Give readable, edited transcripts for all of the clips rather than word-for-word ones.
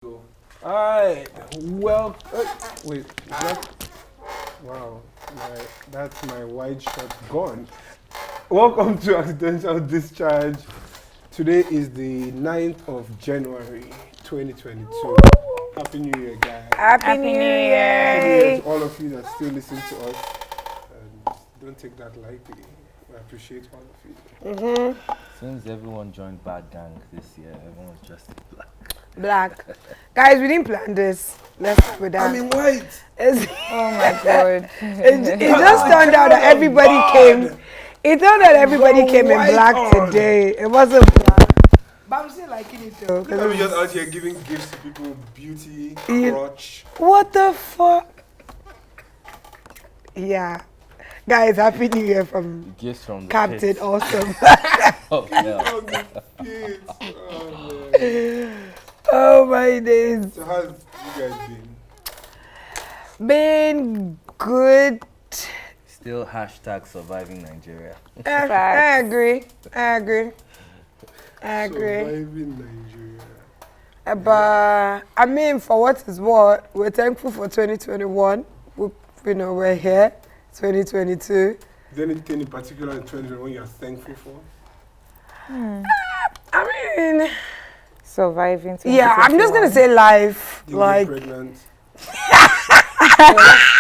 Go. Alright, well, wait, wow, that's my wide shot gone. Welcome to Accidental Discharge. Today is the 9th of January, 2022. Happy New Year, guys. Happy New Year. Happy New Year to all of you that still listen to us. Don't take that lightly. I appreciate all of you. Since everyone joined Bad Gang this year, everyone's dressed in black. Black. Guys, we didn't plan this. Let's start with that. I'm in white. Oh my God. It just turned out that everybody came. It turned out everybody came in black today. It wasn't black. But I'm still liking it though. We're just out here giving gifts to people, beauty, crotch. What the fuck? Yeah. Guys, Happy New Year from Gifts from the Captain pits. Awesome. Oh, no. Oh my days. So how's you guys been? Been good. Still hashtag surviving Nigeria. I agree. Surviving Nigeria. But I mean, for what is what, we're thankful for 2021. We're here. 2022. Is there anything in particular in 2021 you're thankful for? I mean, surviving. Yeah, I'm just gonna say life. You like, get pregnant.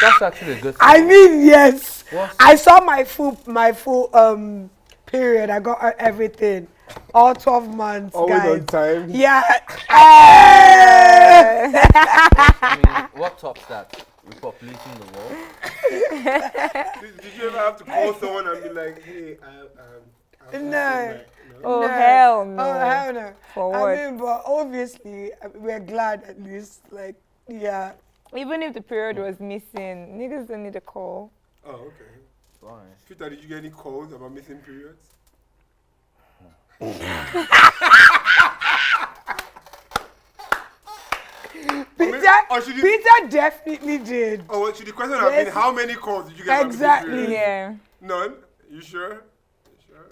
That's actually a good thing. I mean, yes. What's I saw my full period. I got everything, all 12 months. Always guys. on time. Yeah. I mean, what tops that? Repopulating the world? Did you ever have to call someone and be like, hey, No. Oh, No. hell no. Oh, hell no. For I what? mean, but obviously, we're glad at least. Like, yeah. Even if the period was missing, niggas don't need a call. Oh, okay. Why? Peter, did you get any calls about missing periods? Peter definitely did. Oh, well, should the question have been how many calls did you get about missing Exactly. periods? Yeah. None? You sure? You sure?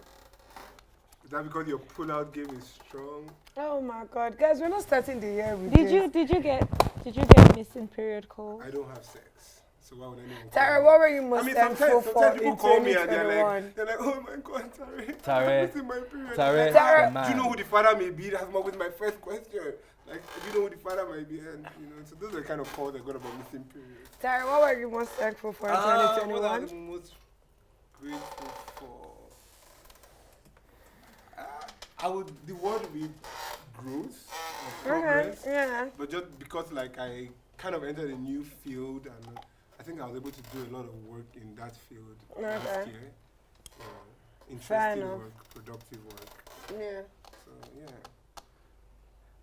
Is that because your pull-out game is strong? Oh my God, guys, we're not starting the year with Did you get missing period calls? I don't have sex, so why would anyone? Tara, what were you most I mean, thankful sometimes for people in call me and 2021? they're like, oh my God, Tara, Tara, I'm missing my period. Tara, Tara, the Do you know man. who the father may be? That's was my first question. Like, do you know who the father might be? And so those are the kind of calls I got about missing periods. Tara, what were you most thankful for in What I 2021? was most grateful for? The word would be growth or progress. Yeah. But just because like I kind of entered a new field and I think I was able to do a lot of work in that field last Okay. year. Fair Interesting enough. work, productive work. Yeah. So yeah.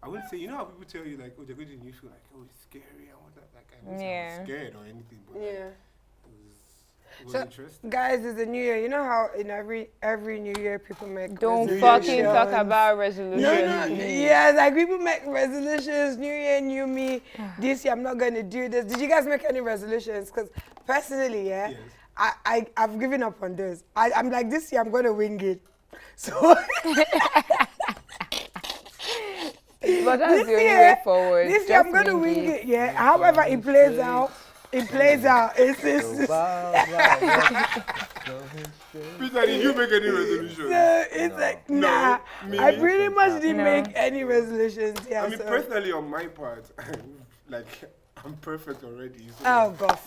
I wouldn't say, you know how people tell you like, oh, they're going to a new field, like, oh, it's scary and all that. Like I wouldn't say I was scared or anything, but like, Yeah. it was So, interesting. guys, it's a new year. You know how in every new year people make Don't New fucking Year talk shit. about resolutions. No, Yeah, no, yeah. yeah, like people make resolutions, new year, new me. This year I'm not gonna do this. Did you guys make any resolutions? Because personally, yeah, Yes. I've given up on this. I'm like, this year I'm gonna wing it. So But that's This the only year- way forward. this year I'm Just gonna wing wing it. Yeah. However it plays out, it plays out. It's Peter, did you make any resolutions? so it's like No, nah. me I neither. pretty much didn't No. make any resolutions. Yeah. I mean, so. personally, on my part, like, I'm perfect already. So Oh God,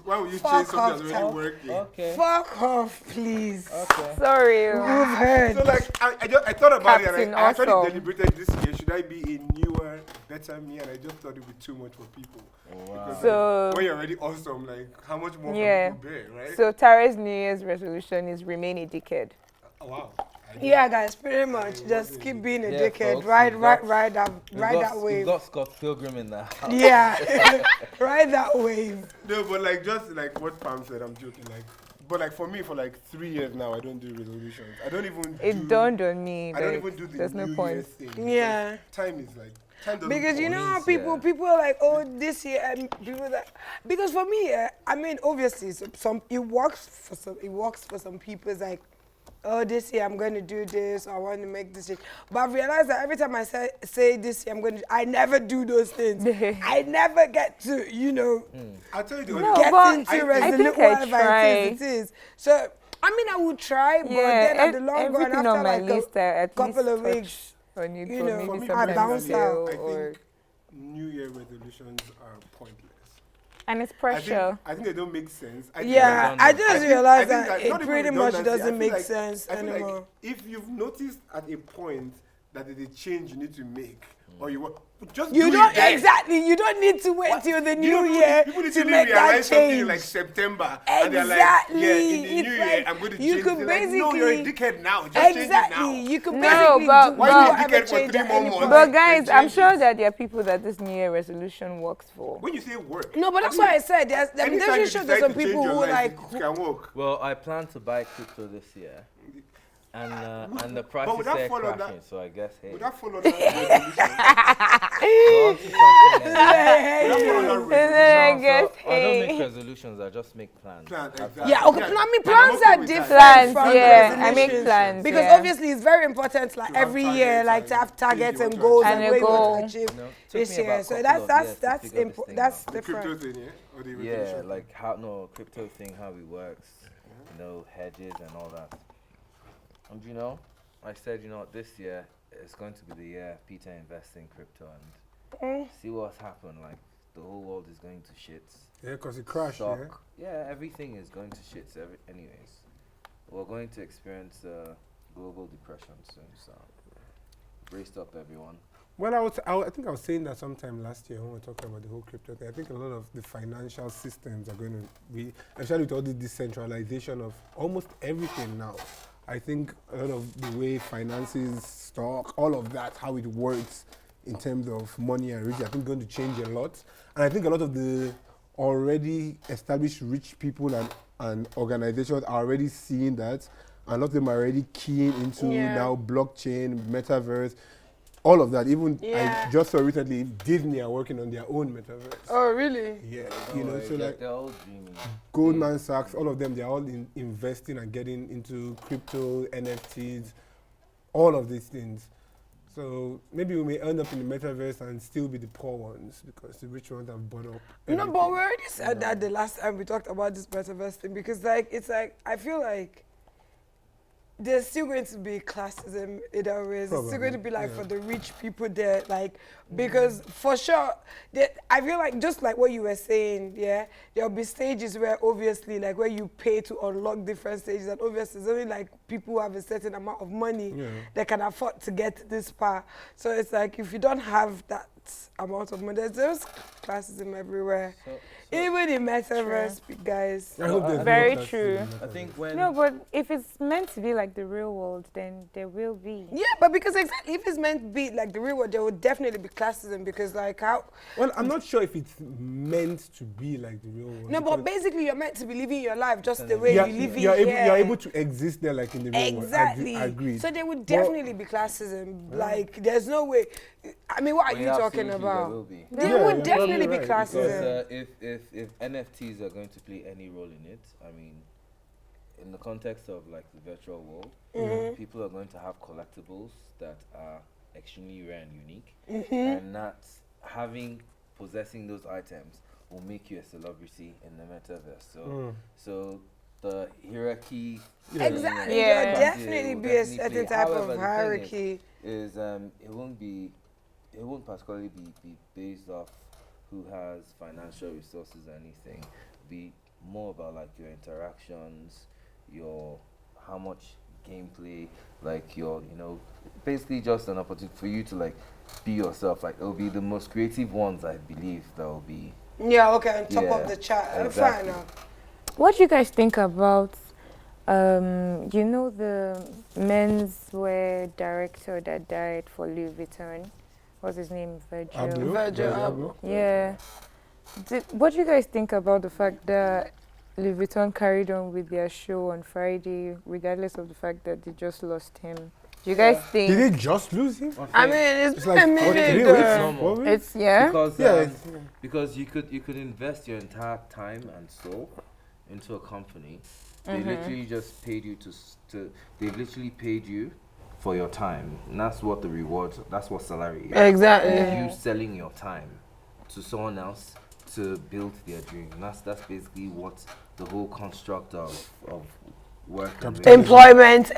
why would you fuck change something off, that's already Tal. working? Okay. Fuck off, please. Okay. Sorry. You've heard. So, like, I thought about it Captain and I actually Awesome. deliberated this year. Should I be a newer, better me? And I just thought it would be too much for people. Wow. Because So- when you're already awesome, like, how much more Yeah. can people bear, right? So Tara's New Year's resolution is remain a dickhead. Oh, wow. Yeah, guys, pretty much. Just keep being a Yeah, dickhead. folks, Ride we've got- ride that We've wave. got Scott Pilgrim in the house. Yeah, ride that wave. No, but like, just like what Pam said, I'm joking. Like, but like for me, for like 3 years now, I don't do resolutions. I don't even It dawned on me. I don't like, even do the there's no New point. Year's thing. because Yeah. Time is like, time doesn't Because you pass. know how Police, people are like, oh, this year, and people that. Because for me, I mean, obviously, it works for some people. It's like oh, this year I'm going to do this, or I want to make this change. But I've realized that every time I say this year I'm going to, I never do those things. I never get to, I'll tell you the get into resolute whatever try. it is. So, I mean, I will try, but then at the long run, after on my like list, a couple of weeks, for me, I bounce out. I think New Year resolutions are pointless. And it's pressure. I think they don't make sense. I just realized that it pretty much doesn't make sense anymore. Like if you've noticed at a point that there's a change you need to make, or you want, you don't need to wait till the new year to make that change. Like September, exactly. and they're like, yeah, in the new year, I'm going to change. You could basically, no, you're a dickhead now. Just change it now. You could basically do whatever change for 3 more months. But guys, I'm sure that there are people that this New Year resolution works for. When you say work, no, but that's why I said there's some people who like can work. Well, I plan to buy crypto this year. And the price is crashing, so I guess, hey. Would that follow that I don't make resolutions, I just make plans. Yeah, okay. I mean, plans are different. Plans, I make plans. Because obviously it's very important, like every year, like to have targets and goals and what you want to achieve this year. So that's important. That's different. Yeah, like crypto thing, how it works, hedges and all that. And I said, this year it's going to be the year Peter invests in crypto and see what's happened. Like the whole world is going to shits. Yeah, because it crashed. Yeah, everything is going to shits. Anyways, we're going to experience global depression soon. So braced up, everyone. Well, I think I was saying that sometime last year when we were talking about the whole crypto thing. I think a lot of the financial systems are going to be, especially with all the decentralization of almost everything now. I think a lot of the way finances, stock, all of that, how it works in terms of money and riches, I think going to change a lot. And I think a lot of the already established rich people and organizations are already seeing that. And a lot of them are already keying into now blockchain, Metaverse, all of that. Even I just saw recently Disney are working on their own Metaverse. Oh, really? Yeah. So like they're all dreaming. Goldman Sachs, all of them, they're all investing and getting into crypto, NFTs, all of these things. So maybe we may end up in the Metaverse and still be the poor ones because the rich ones have bought up. No, but we already said that the last time we talked about this Metaverse thing because I feel like there's still going to be classism in our ways. It's still going to be for the rich people there, because for sure, I feel like just like what you were saying, there'll be stages where obviously where you pay to unlock different stages, and obviously it's only people who have a certain amount of money that can afford to get to this far. So it's if you don't have that amount of money, there's classism everywhere. Even in Metaverse, guys. Very true. I think when... No, but if it's meant to be like the real world, then there will be. Yeah, but because exactly, if it's meant to be like the real world, there will definitely be classism because how... Well, I'm not sure if it's meant to be like the real world. No, but basically you're meant to be living your life just the way you live it here. You're able to exist there like in the real world. Exactly. I agree. So there would definitely be classism. There's no way... I mean, what are you talking about? There will be. There would definitely be classism. Because if NFTs are going to play any role in it, I mean, in the context of the virtual world, people are going to have collectibles that are extremely rare and unique, and that possessing those items will make you a celebrity in the Metaverse. So the hierarchy. Exactly. There'll definitely be a certain type of hierarchy. It won't particularly be based off who has financial resources or anything. Be more about your interactions, how much gameplay, basically just an opportunity for you to be yourself. It'll be the most creative ones, I believe, that will be. Yeah, okay, on top of the chat. Exactly. Fine. What do you guys think about the menswear director that died for Louis Vuitton? What's his name? Virgil. Virgil. Yeah. What do you guys think about the fact that Louis Vuitton carried on with their show on Friday, regardless of the fact that they just lost him? Do you guys think? Did they just lose him? I mean, it's normal. It's because you could invest your entire time and soul into a company, they literally just paid you they've literally paid you for your time. And that's what the reward, that's what salary is. Exactly. You selling your time to someone else to build their dream. And that's basically what the whole construct of work and employment,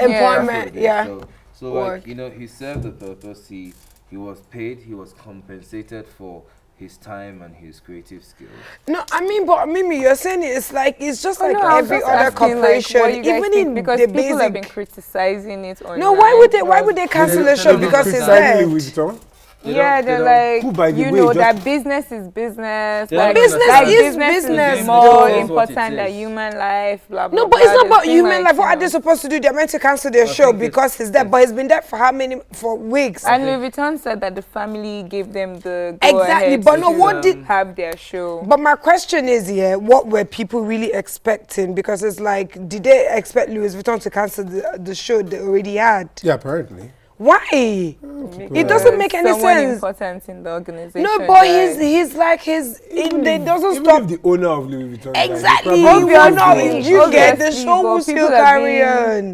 yeah. So work. like, you know, he served the purpose. He was paid, he was compensated for his time and his creative skills. No, I mean, but Mimi, you're saying it's like it's just like no, every other corporation, like, even in because the people have been basic. criticizing it. No, why would they cancel a show because it's dead? Vuitton? Yeah, they're like, who, by the you way, know, just- that business is business. They Like, don't Business understand. is business business, more though. That's what important it than is. human life, blah, blah, No, but blah. it's not They about seem human like, life. What you are they know. supposed to do? They're meant to cancel their show think because he's dead. But he's been dead for weeks. And Louis Vuitton said that the family gave them the Exactly, go-ahead but to no, what did- have their show. But my question is, what were people really expecting? Because it's like, did they expect Louis Vuitton to cancel the show they already had? Yeah, apparently. Why? It doesn't make any Someone sense. important in the organization. No, but died. he's like it doesn't Even stop. if the owner of Louis Vuitton died, Exactly. they You probably are won't not. do it. You get the Obviously, show will but still people are carry being-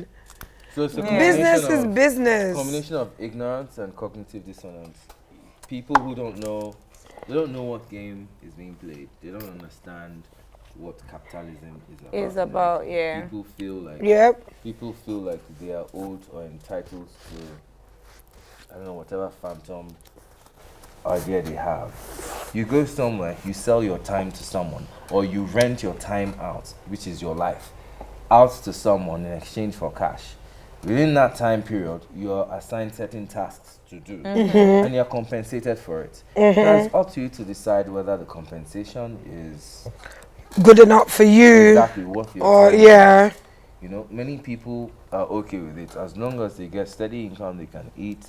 on. So it's a Business combination is of- business. combination of ignorance and cognitive dissonance. People who don't know what game is being played. They don't understand what capitalism is about. yeah. People feel like Yep. they are owed or entitled to, I don't know, whatever phantom idea they have. You go somewhere, you sell your time to someone, or you rent your time out, which is your life, out to someone in exchange for cash. Within that time period, you are assigned certain tasks to do, and you're compensated for it. Now it's up to you to decide whether the compensation is Good enough for you. exactly worth your Or time. yeah. You know, many people are okay with it as long as they get steady income, they can eat.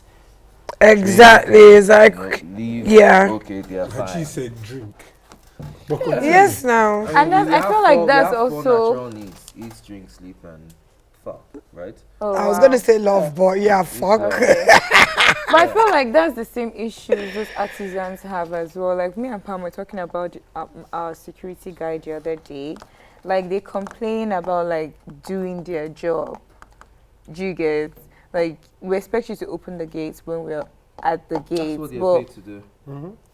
Exactly. drink, It's like leave. yeah. Okay, they are fine. She said drink. Yes, now. mean, And that's- we I have feel like we that's have four also- natural needs: eat, drink, sleep, and fuck. Right? Oh, I was wow. gonna say love, but yeah, fuck. But I feel like that's the same issue those artisans have as well. Like me and Pam were talking about our security guy the other day. Like they complain about like doing their job. Do you get? Like we expect you to open the gates when we're at the gates, That's what they're but paid to do.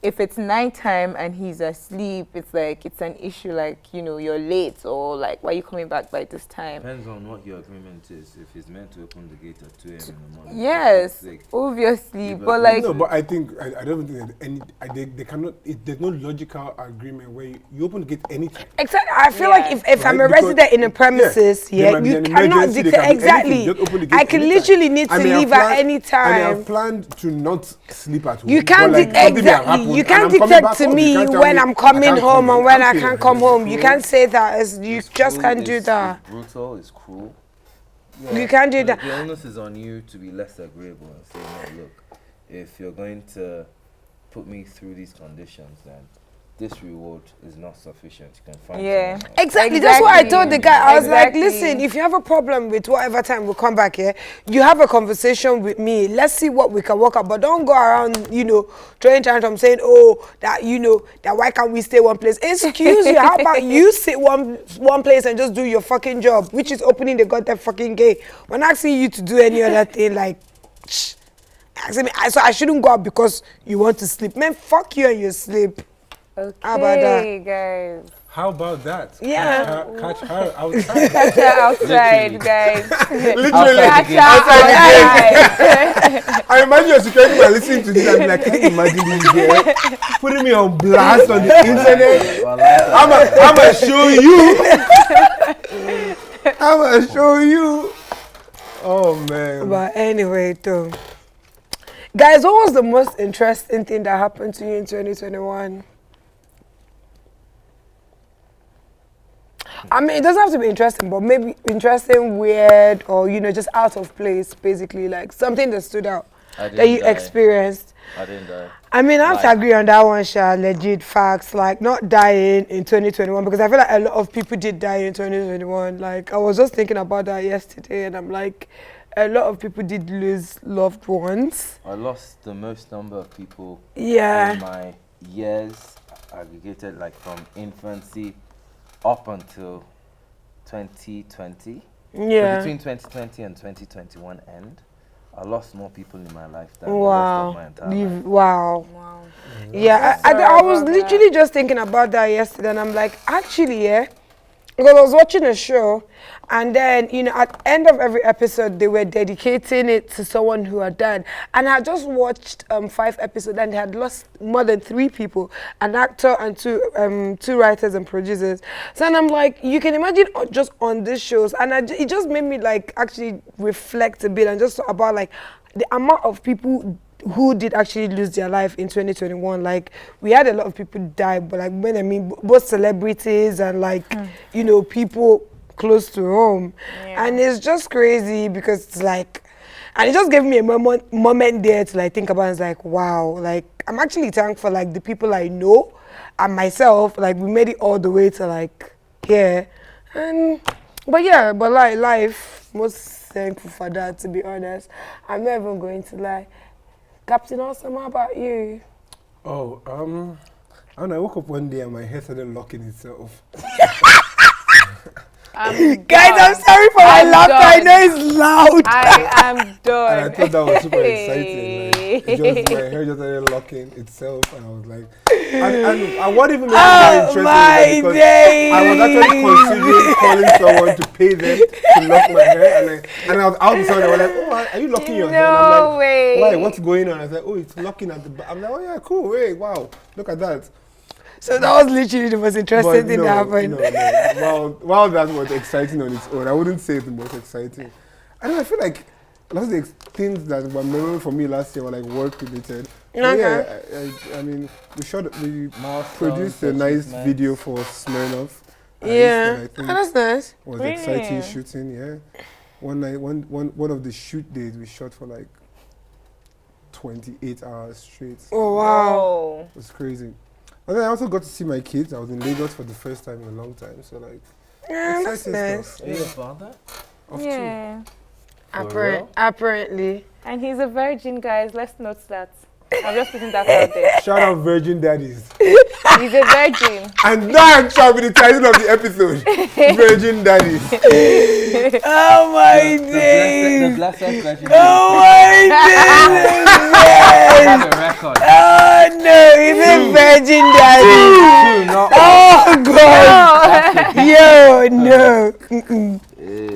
if it's nighttime and he's asleep, it's like it's an issue. Like you're late or like why are you coming back by this time? Depends on what your agreement is. If he's meant to open the gate at 2 a.m. in the morning. Yes, for fuck's sake. obviously, Yeah, but but like No, but I think I don't think that they cannot. There's no logical agreement where you open the gate anytime. Exactly. I feel Yeah. like if I'm a Right, because- resident in a premises, There might be you an cannot emergency, there dictate can be anything, exactly. just open the gate I can anytime. literally need to I may have leave at planned- any I may time. have planned to not sleep at home. You can't but, like, something may have happened You and can't I'm coming dictate back to home. You me can't tell when me I'm I coming can't home come and home. when I Okay. can't come home. You It's can't say that. You It's just cruel, can't do it's that. brutal, it's cruel. You can't do but that. The onus is on you to be less agreeable and say, no, look, if you're going to put me through these conditions, then this reward is not sufficient. You can find Yeah. someone else. Exactly. That's what I told the guy. I was Exactly. like, listen, if you have a problem with whatever time we'll come back here, you have a conversation with me. Let's see what we can work out. But don't go around, throwing tantrums saying, that why can't we stay one place? Excuse you. How about you sit one place and just do your fucking job, which is opening the goddamn fucking gate. When asking you to do any other thing, like, asking me, so I shouldn't go out because you want to sleep. Man, fuck you and your sleep. okay, How about that? guys. How about that? Yeah. Catch her outside. Catch her outside, guys. Literally. Catch her Outside the outside. I imagine your security man listening to this and be like, can you imagine this girl putting me on blast on the internet? I'm gonna show you. I'm gonna show you. Oh man. But anyway, though. Guys, what was the most interesting thing that happened to you in 2021? I mean, it doesn't have to be interesting, but maybe interesting, weird, or, just out of place, basically. Like, something that stood out that you experienced. I didn't die. I mean, I have to Like- agree on that one, Sha. Legit facts. Like, not dying in 2021, because I feel like a lot of people did die in 2021. Like, I was just thinking about that yesterday, and I'm like, a lot of people did lose loved ones. I lost the most number of people Yeah. in my years, aggregated like from infancy up until 2020. Yeah. Between 2020 and 2021 end, I lost more people in my life than the Wow. rest of my entire life. Wow. Wow. Yeah, Sorry I was about literally just thinking about that yesterday, and I'm like, actually, yeah. Because I was watching a show, and then, you know, at the end of every episode, they were dedicating it to someone who had died. And I just watched 5 episodes, and they had lost more than 3 people, an actor and two writers and producers. So, and I'm like, you can imagine just on these shows, and it just made me, like, actually reflect a bit and just thought about, like, the amount of people who did actually lose their life in 2021. Like, we had a lot of people die, but like, when I mean both celebrities and like, you know, people close to home. Yeah. And it's just crazy because it's like, and it just gave me a moment there to like think about it. It's like, wow, like I'm actually thankful, like the people I know and myself, like we made it all the way to like here. And but yeah, but like life, most thankful for that, to be honest. I'm not even going to lie. Captain Awesome, how about you? Oh, I don't know, I woke up one day and my hair started locking itself. Guys, I'm sorry for my laughter. I know it's loud. I am done. And I thought that was super exciting. Like, my hair just started locking itself, and I was like, and what even made it more interesting was because I was actually considering calling someone to pay them to lock my hair, and I was out of someone. They were like, "Oh, are you locking your hair?" And I'm like, way. "Why? What's going on?" I said, "Oh, it's locking at the back." I'm like, "Oh yeah, cool. Hey, wow, look at that." So that was literally the most interesting thing that happened. No. While that was exciting on its own, I wouldn't say it's the most exciting. I feel like a lot of the things that were memorable for me last year were like work related. Okay. Yeah, I mean, we produced a nice video for Smirnoff. Yeah, I think that's nice. was Really? exciting shooting. Yeah, one of the shoot days we shot for like 28 hours straight. Oh wow. Oh. It was crazy. And then I also got to see my kids. I was in Lagos for the first time in a long time. So like, Yeah, that's exciting nice. stuff. Are you a father? Of two. Yeah. Apparently. And he's a virgin, guys. Let's note that. I'm just putting that out there. Shout out Virgin Daddies. He's a virgin. And that shall be the title of the episode. Virgin Daddies. Oh my The days. blessed version. Oh my I days. have a record. Oh no, he's a virgin daddy. Two, not Oh god. Yo, no.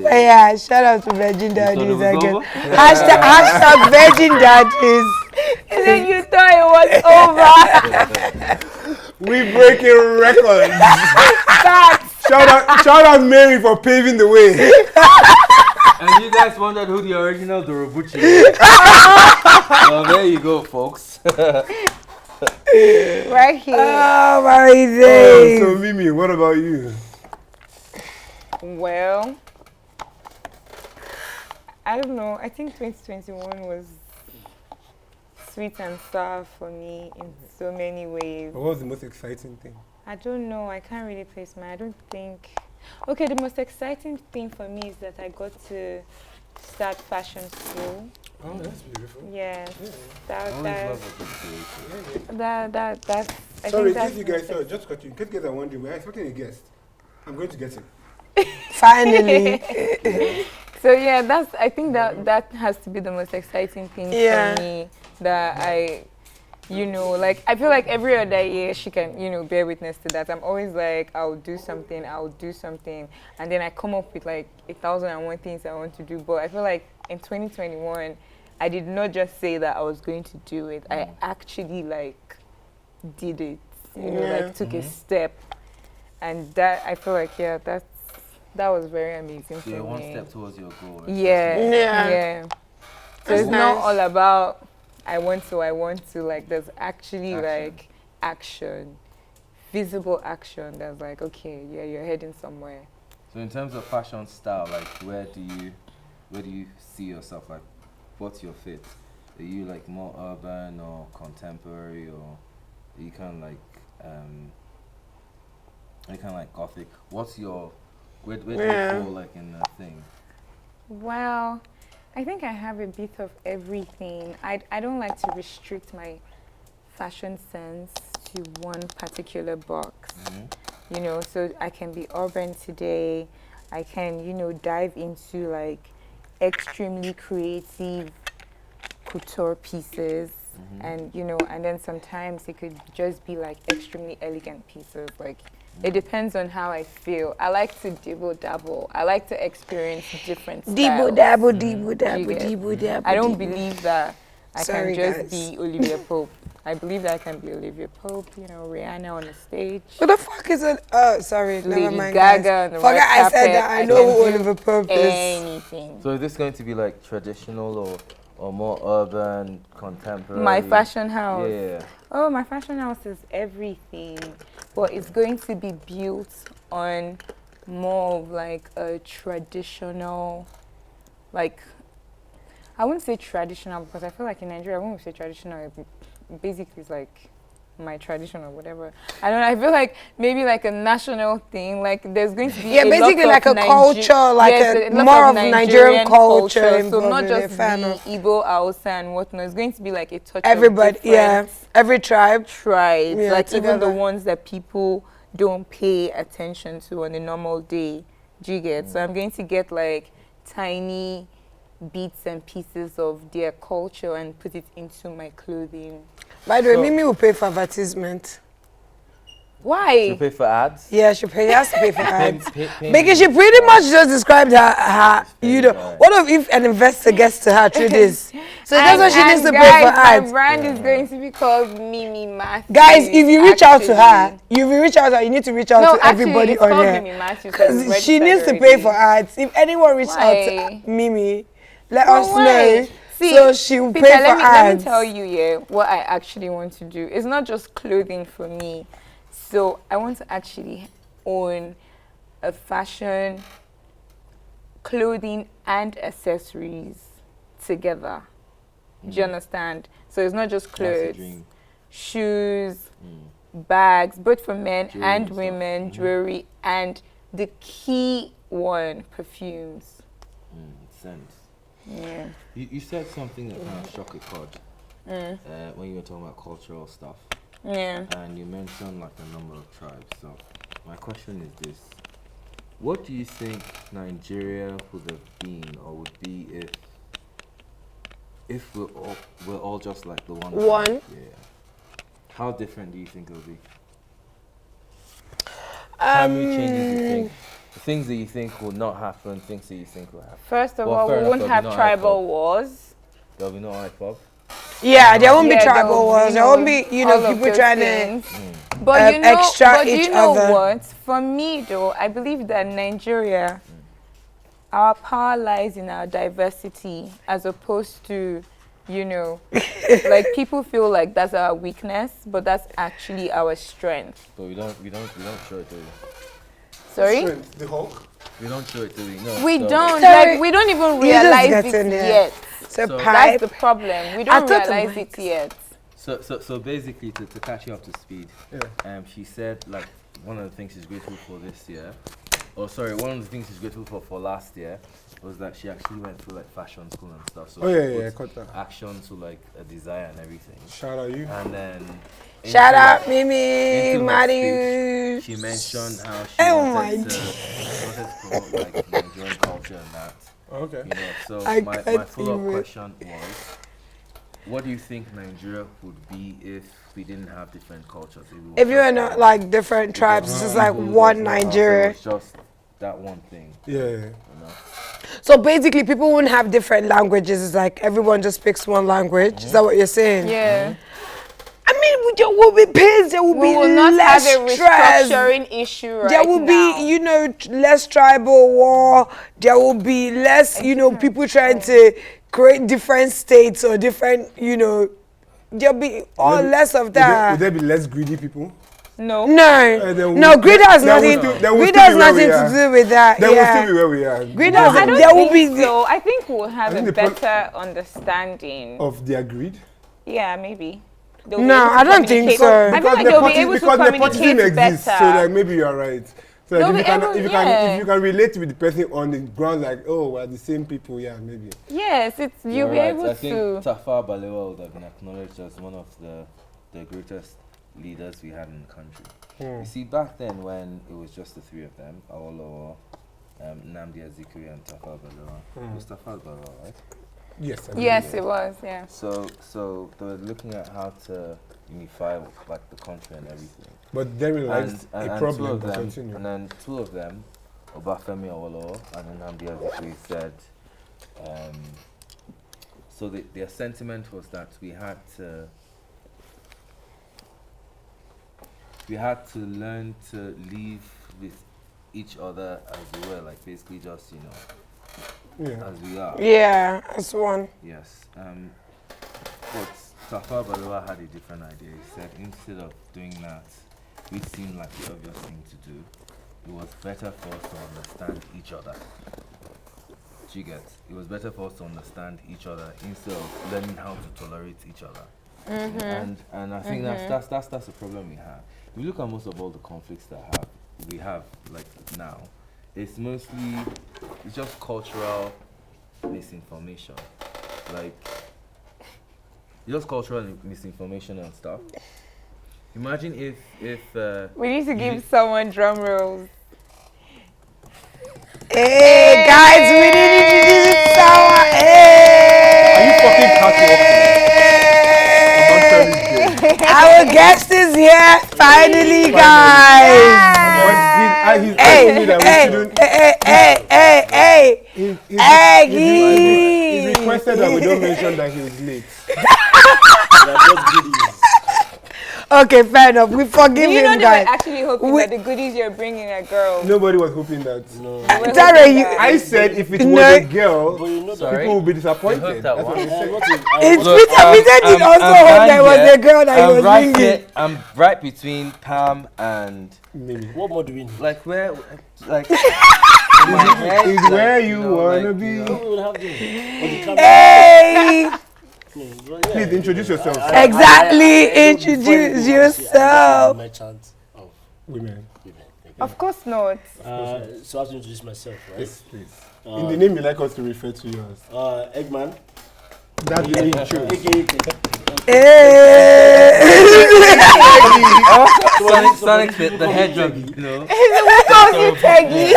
But yeah, shout out to Virgin Daddies it was again. over? Hashtag Virgin Daddies. And then you thought it was over. We breaking records. Facts. Shout out Mary for paving the way. And you guys wondered who the original Dorobuchi is. Well, there you go, folks. Right here. Oh my days. So Mimi, what about you? Well, I don't know. I think 2021 was sweet and sour for me in so many ways. What was the most exciting thing? I don't know. I can't really place I don't think. Okay, the most exciting thing for me is that I got to start fashion school. Oh, that's beautiful. Yeah. I always love a good creator. That's. I Sorry, think that's if you guys saw, just cut you. In case you guys are wondering, we're expecting a guest. I'm going to get him. Finally. So yeah, I think that has to be the most exciting thing for me. That like I feel like every other year she can, bear witness to that. I'm always like, I'll do something, and then I come up with like 1,001 things I want to do. But I feel like in 2021, I did not just say that I was going to do it. I actually like did it. Like took a step, and that I feel like that was very amazing for me. One step towards your goal. Right? Yeah. So it's not all about I want to, like there's actually like action, visible action that's like, okay, yeah, you're heading somewhere. So in terms of fashion style, like where do you see yourself? Like what's your fit? Are you like more urban or contemporary, or are you kind of like gothic? What's your where do you fall like in that thing? Well, I think I have a bit of everything. I don't like to restrict my fashion sense to one particular box. So I can be urban today, I can, dive into like extremely creative couture pieces. And and then sometimes it could just be like extremely elegant pieces. Like it depends on how I feel. I like to dibble dabble. I like to experience different styles. Dibble dabble, dibble dabble, dibble dabble. I don't believe that I Sorry, can just guys. be Olivia Pope. I believe that I can be Olivia Pope, Rihanna on the stage. What the fuck is it? Oh, sorry, never Lady mind, Gaga guys. on the Fuck it, red I said carpet. that. I I know can who do Oliver Pope is. anything. So is this going to be like traditional or more urban, contemporary? My fashion house. Yeah. Oh, my fashion house is everything. But it's going to be built on more of like a traditional, like, I wouldn't say traditional because I feel like in Nigeria, I wouldn't say traditional. It basically it's like my tradition or whatever. I don't know. I feel like maybe like a national thing. Like there's going to be basically like a culture, like a more of Nigerian culture. So not just the fan Igbo, Hausa, and whatnot. It's going to be like a touch everybody, of different every tribes, like together. even the ones that people don't pay attention to on a normal day. Do you get? So I'm going to get like tiny bits and pieces of their culture and put it into my clothing. By the way, Mimi will pay for advertisement. Why? She'll pay for ads? Yeah, she has to pay for ads. Pay Because she pretty much just described her what if an investor gets to her through this? So that's why she needs to pay for ads. My brand is going to be called Mimi Matthews. Guys, if you reach out to her, you need to reach out to everybody on here. Mimi Matthews. Because she needs to pay for ads. If anyone reaches out to Mimi, let us know. See, so she will pay for ads. Let me tell you, what I actually want to do. It's not just clothing for me. So I want to actually own a fashion, clothing, and accessories together. Do you understand? So it's not just clothes, shoes, bags, both for men jewelry and women, jewelry, and the key one, perfumes. Scents. Yeah. You said something that kind of shocked a chord when you were talking about cultural stuff. Yeah. And you mentioned like a number of tribes. So my question is this: what do you think Nigeria would have been or would be if we're all just like the one? One. Yeah. How different do you think it would be? How many changes do you think? The things that you think will not happen, things that you think will happen. First of all, we won't have tribal wars. There'll be no IPOB. Yeah, there won't be tribal wars. There won't be, people trying to but extract each other. What? For me, though, I believe that Nigeria, our power lies in our diversity, as opposed to, like people feel like that's our weakness, but that's actually our strength. But we don't show it to you. Sorry? The Hulk? We don't show it to you. No. We don't. Like, we don't even realize it yet. So that's the problem. We don't realize it yet. So basically, to catch you up to speed, she said like one of the things she's grateful for this year, one of the things she's grateful for last year was that she actually went through like fashion school and stuff. So I caught that. Action to like a desire and everything. Shout out you. And then shout out Mimi, Marius. She mentioned how she wanted to promote like Nigerian culture and that. Okay. So my follow-up question was, what do you think Nigeria would be if we didn't have different cultures? If you were not like different tribes, it's just like one Nigeria. It's just that one thing. Yeah. So basically, people wouldn't have different languages. It's like everyone just speaks one language. Is that what you're saying? Yeah. I mean, there will be pains. There will be not less have a stress. restructuring issue right There will be, less tribal war. There will be less, people trying to create different states or different, there'll be less of that. Would there be less greedy people? No. No, greed has nothing to do with that. Then we'll still be where we are. Greed has, I don't think so. I think we'll have a better understanding. Of their greed? Yeah, maybe. No, I don't think so. I feel like they'll be able to communicate better. So like maybe you are right. So like if you can relate with the person on the ground, like, oh, we're the same people, yeah, maybe. Yes, you'll be able to. I think Tafawa Balewa would have been acknowledged as one of the greatest leaders we had in the country. You see, back then when it was just the three of them, Awolowo, Nnamdi Azikiwe and Tafawa Balewa. It was Tafawa Balewa, right? Yes. Yes, it was. Yeah. So they were looking at how to unify like the country and everything. But therein lies a problem. Two of them, and then two of them, Obafemi Awolowo and Nnamdi Azikiwe, said. So their sentiment was that we had to learn to live with each other as we were, like basically just as we are. Yeah, as one. Yes. But Tafawa Balewa had a different idea. He said instead of doing that, which seemed like the obvious thing to do, it was better for us to understand each other. You get? It was better for us to understand each other instead of learning how to tolerate each other. And I think that's the problem we have. If you look at most of all the conflicts that we have like now, it's just cultural misinformation. Like just cultural misinformation and stuff. Imagine if we need to give someone drum rolls. Hey guys, we need to introduce someone. Are you fucking catwalking? Our guest is here finally, guys. He requested that we don't mention that he was late. Okay, fair enough. We forgive you know him, they guys. were actually hoping that the goodies you're bringing are girls. Nobody was hoping that. No. I said if it was a girl, people would be disappointed. That That's what I said. It's Peter did also hope there was a girl that he was bringing. I'm right between Pam and Maybe. What more do we need? like where like Is where you wanna be. Hey! Please introduce yourself. Exactly, introduce yourself. Merchant of Women. Of course not. So I have to introduce myself, right? Yes, please. In the name you like us to refer to yours. Eggman. That's the name you chose. Sonic fit the head drum, you know. Teggy.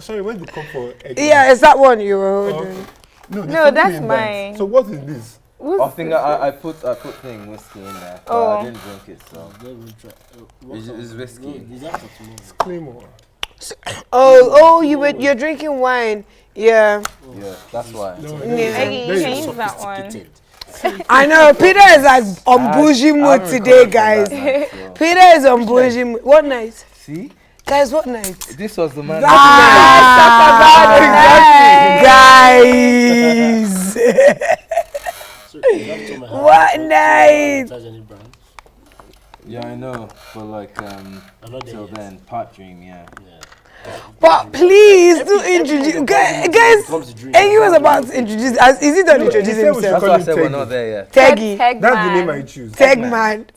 Sorry, where's the cup for egg? Yeah, is that one you were holding? No, that's mine. So what is this? I think I put thing whiskey in there. But I didn't drink it, so it's whiskey. Claymore. You're drinking wine. Yeah. Yeah, that's why. Teggy, you can use that one. I know, Peter is like on bougie mood today, guys. Peter is on bougie mood. What night? See? Guys, what night? This was the man. Guys! What night? Yeah, I know, but like till then, part dream, yeah. But please do introduce, guys. Eggy was about to introduce. Is he done introducing himself? That's why I said we're not there yet. Teggy. That's the name I choose. Tegman.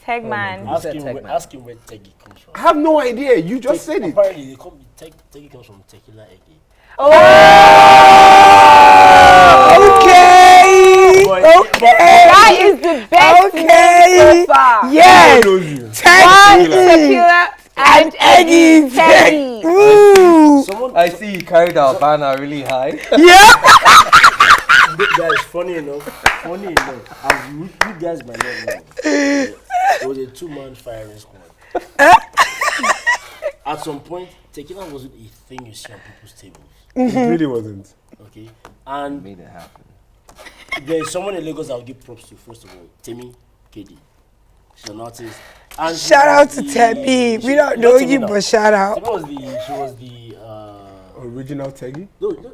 Ask him where Teggy comes from. I have no idea. You just said it. Apparently, Teggy comes from Tequila Eggy. Okay. That is the best name so far. Yes. Tequila and Eggy. Teggy. I see you carried our banner really high. Yeah. Guys, funny enough, as you guys might not know, it was a 2-man firing squad. At some point, Tequila wasn't a thing you see on people's tables. It really wasn't. Okay, and Made it happen. there's someone in Lagos I'll give props to. First of all, Temi KD. She's an artist. And Shout out to Temi. We don't know you, but shout out. She was the Original Teggy? No. She was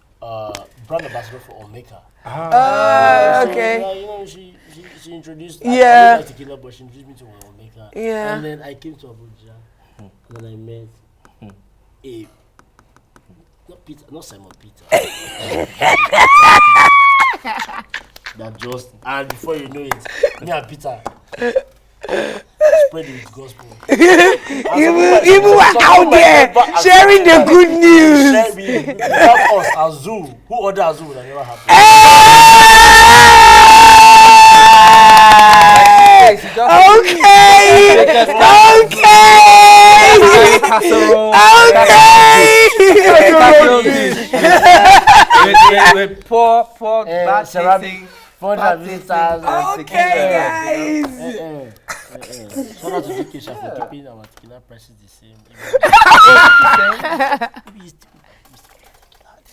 the brand ambassador for Omega. Okay. You know, she introduced. Yeah. I like Tequila, but she introduced me to Omega. Yeah. And then I came to Abuja, and then I met not Simon Peter. That just, and before you know it, me and Peter spread it with gospel. You were out there sharing the good news. We help us, Azul. Who ordered Azul would have never happened. Okay. with poor bad tasting. Okay, guys. Shout out to Kesha for keeping our tequila prices the same.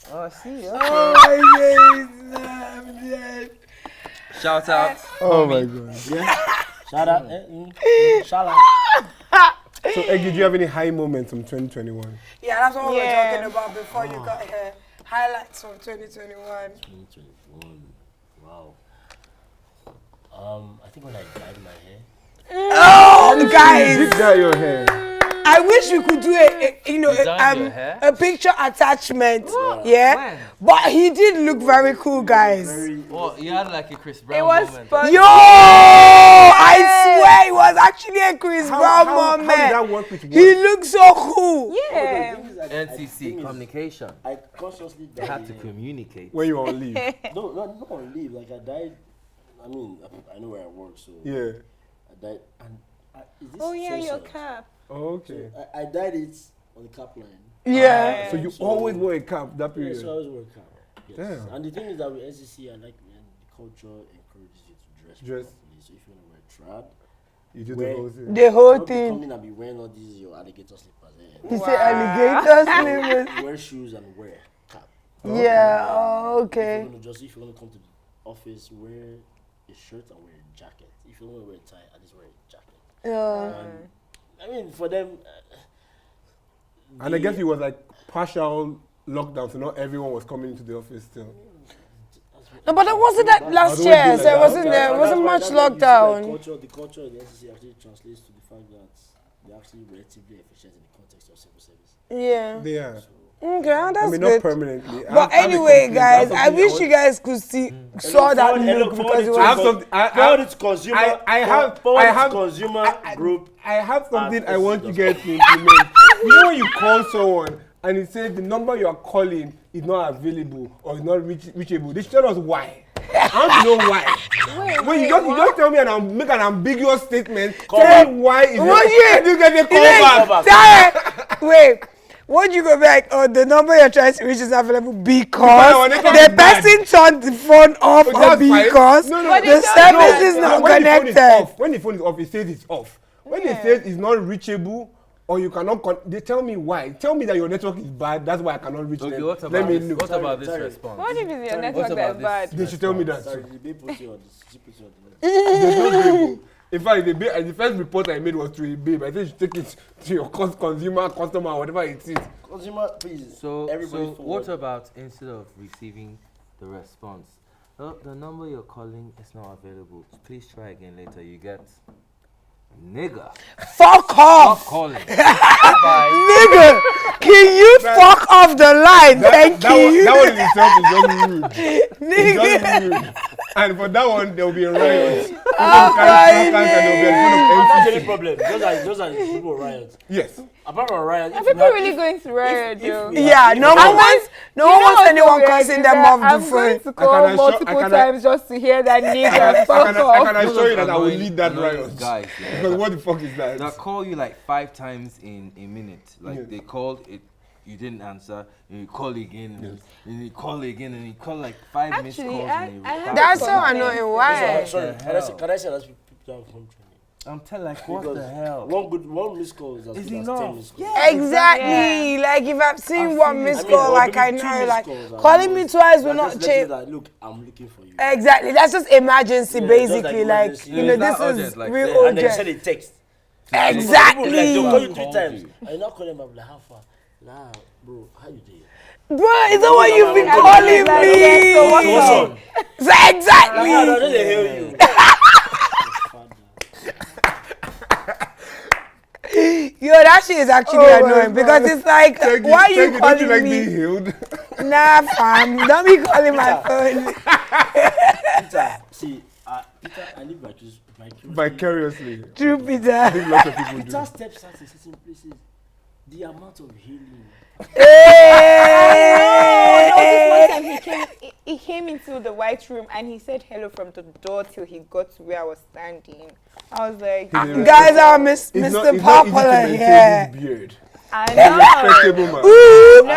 Oh, see. Oh, yes. I'm dead. Shout out. Oh my God. Yeah. Shout out. Shout out. So, Eggy, do you have any high moments from 2021? Yeah, that's what we were talking about before you got here. Highlights from 2021. 2021. Wow. I think when I dyed my hair. Oh, guys! You dye your hair. I wish we could do a picture attachment. Yeah. When? But he did look very cool, guys. Well, you had like a Chris Brown It was moment. fun. Yo! I swear it was actually a Chris Brown moment. How did that work with He looked so cool. Yeah. NCC communication. I consciously They dyed had to my hair. communicate. when you were on leave? No, not on leave. Like I died. I mean, I know where I work, so Yeah. I died. And is this Oh yeah, your facial? cap. Oh, okay. So I dyed it on the cap line. Yeah. So you always wore a cap that Yeah, period? so I always wear a cap. Yes. Damn. And the thing is that with SEC, I like the culture encourages you to dress properly. So if you want to wear trad, You do Where- the whole thing. The whole don't be thing. coming and be wearing all these your alligator slippers. He said alligator slippers. Wear shoes and wear cap. Yeah, oh, okay. If you want to come to the office, wear a shirt and wear a jacket. If you want to wear a tie, at least wear a jacket. I mean, for them. And I guess it was like partial lockdown, so not everyone was coming into the office still. No, but that wasn't that last year, so it wasn't much lockdown. The culture of the SEC actually translates to the fact that they're actually relatively efficient in the context of civil service. Yeah. They are. Okay, that's I mean, good. not permanently. But anyway, guys, I wish you guys could saw that look because it I have was. something. Forward it to consumer. I have consumer group. I have something I want you guys to implement. You know when you call someone and it says the number you are calling is not available or is not reachable, they should tell us why. I want to know why. When you just tell me and make an ambiguous statement, tell me why is it. You get a call back. Wait. Won't you go back? Oh, the number you're trying to reach is available because the person turned the phone off or because the service is not connected. When the phone is off, it says it's off. When it says it's not reachable or you cannot, they tell me why. Tell me that your network is bad. That's why I cannot reach them. What Let me know. What about this response? What if it's your network that's bad? They should tell me that. Sorry, the babe put you on this. She put you on the There's no label. In fact, the first report I made was to a babe. I said you should take it to your consumer, customer, whatever it is. consumer, please. So forward. what about instead of receiving the response? Oh, the number you're calling is not available. Please try again later. You get nigga. Fuck off! Stop calling. Bye. Nigga, can you fuck off the line? Thank you. That one in itself is just rude. Nigga. It's just rude. And for that one, there will be a riot. That's any problem. Those are the people riot. Yes. Apart from riot, Are people really going to riot, though? Yeah, no one wants anyone cursing them off the phone. I'm going to call multiple times just to hear that nigga fuck I off. can assure you that I will lead that Annoying riot. guys, yeah. Because what the fuck is that? They'll call you like 5 times in a minute. Like Yeah. they called it, you didn't answer, and you call again, and you call again, and you call like 5 missed Actually, calls. I and have That's so annoying. Why? Sorry, can I say that's people down home training? I'm telling like, what Because the hell? one missed call is as Is good as enough. 10 missed calls. Yeah. Exactly. Yeah. Like if I've seen I've one seen missed it. call, I mean, like I maybe 2 know, missed like calls are calling me good. twice will Like, not just let you change. know that, look, I'm looking for you. Exactly. That's just emergency, Yeah, basically. just like Like emergency. you Yeah, know, it's this not is urgent, like, real yeah. And then you send urgent. a text. Exactly. Like, they'll call you 3 Called times. you. And you're not calling them up like, how far? Nah, bro, how you doing? Bro, is that what you've been Yeah, calling like, me? yeah, so what's What's up? on? So exactly. No, they hear you. Yo, that shit is actually Oh my annoying God. because it's like, Teggy, why are you Teggy, don't calling you like me? being healed? Nah, fam, don't be calling my phone. Peter, see, Peter, I live vicariously. Vicariously. True, I Peter. think lots of people do. Peter steps out in certain places. The amount of healing. Hey! He came into the white room and he said hello from the door till he got to where I was standing. I was like, Guys are Mr. Popular here. His beard. I He's a know. respectable man. Ooh, I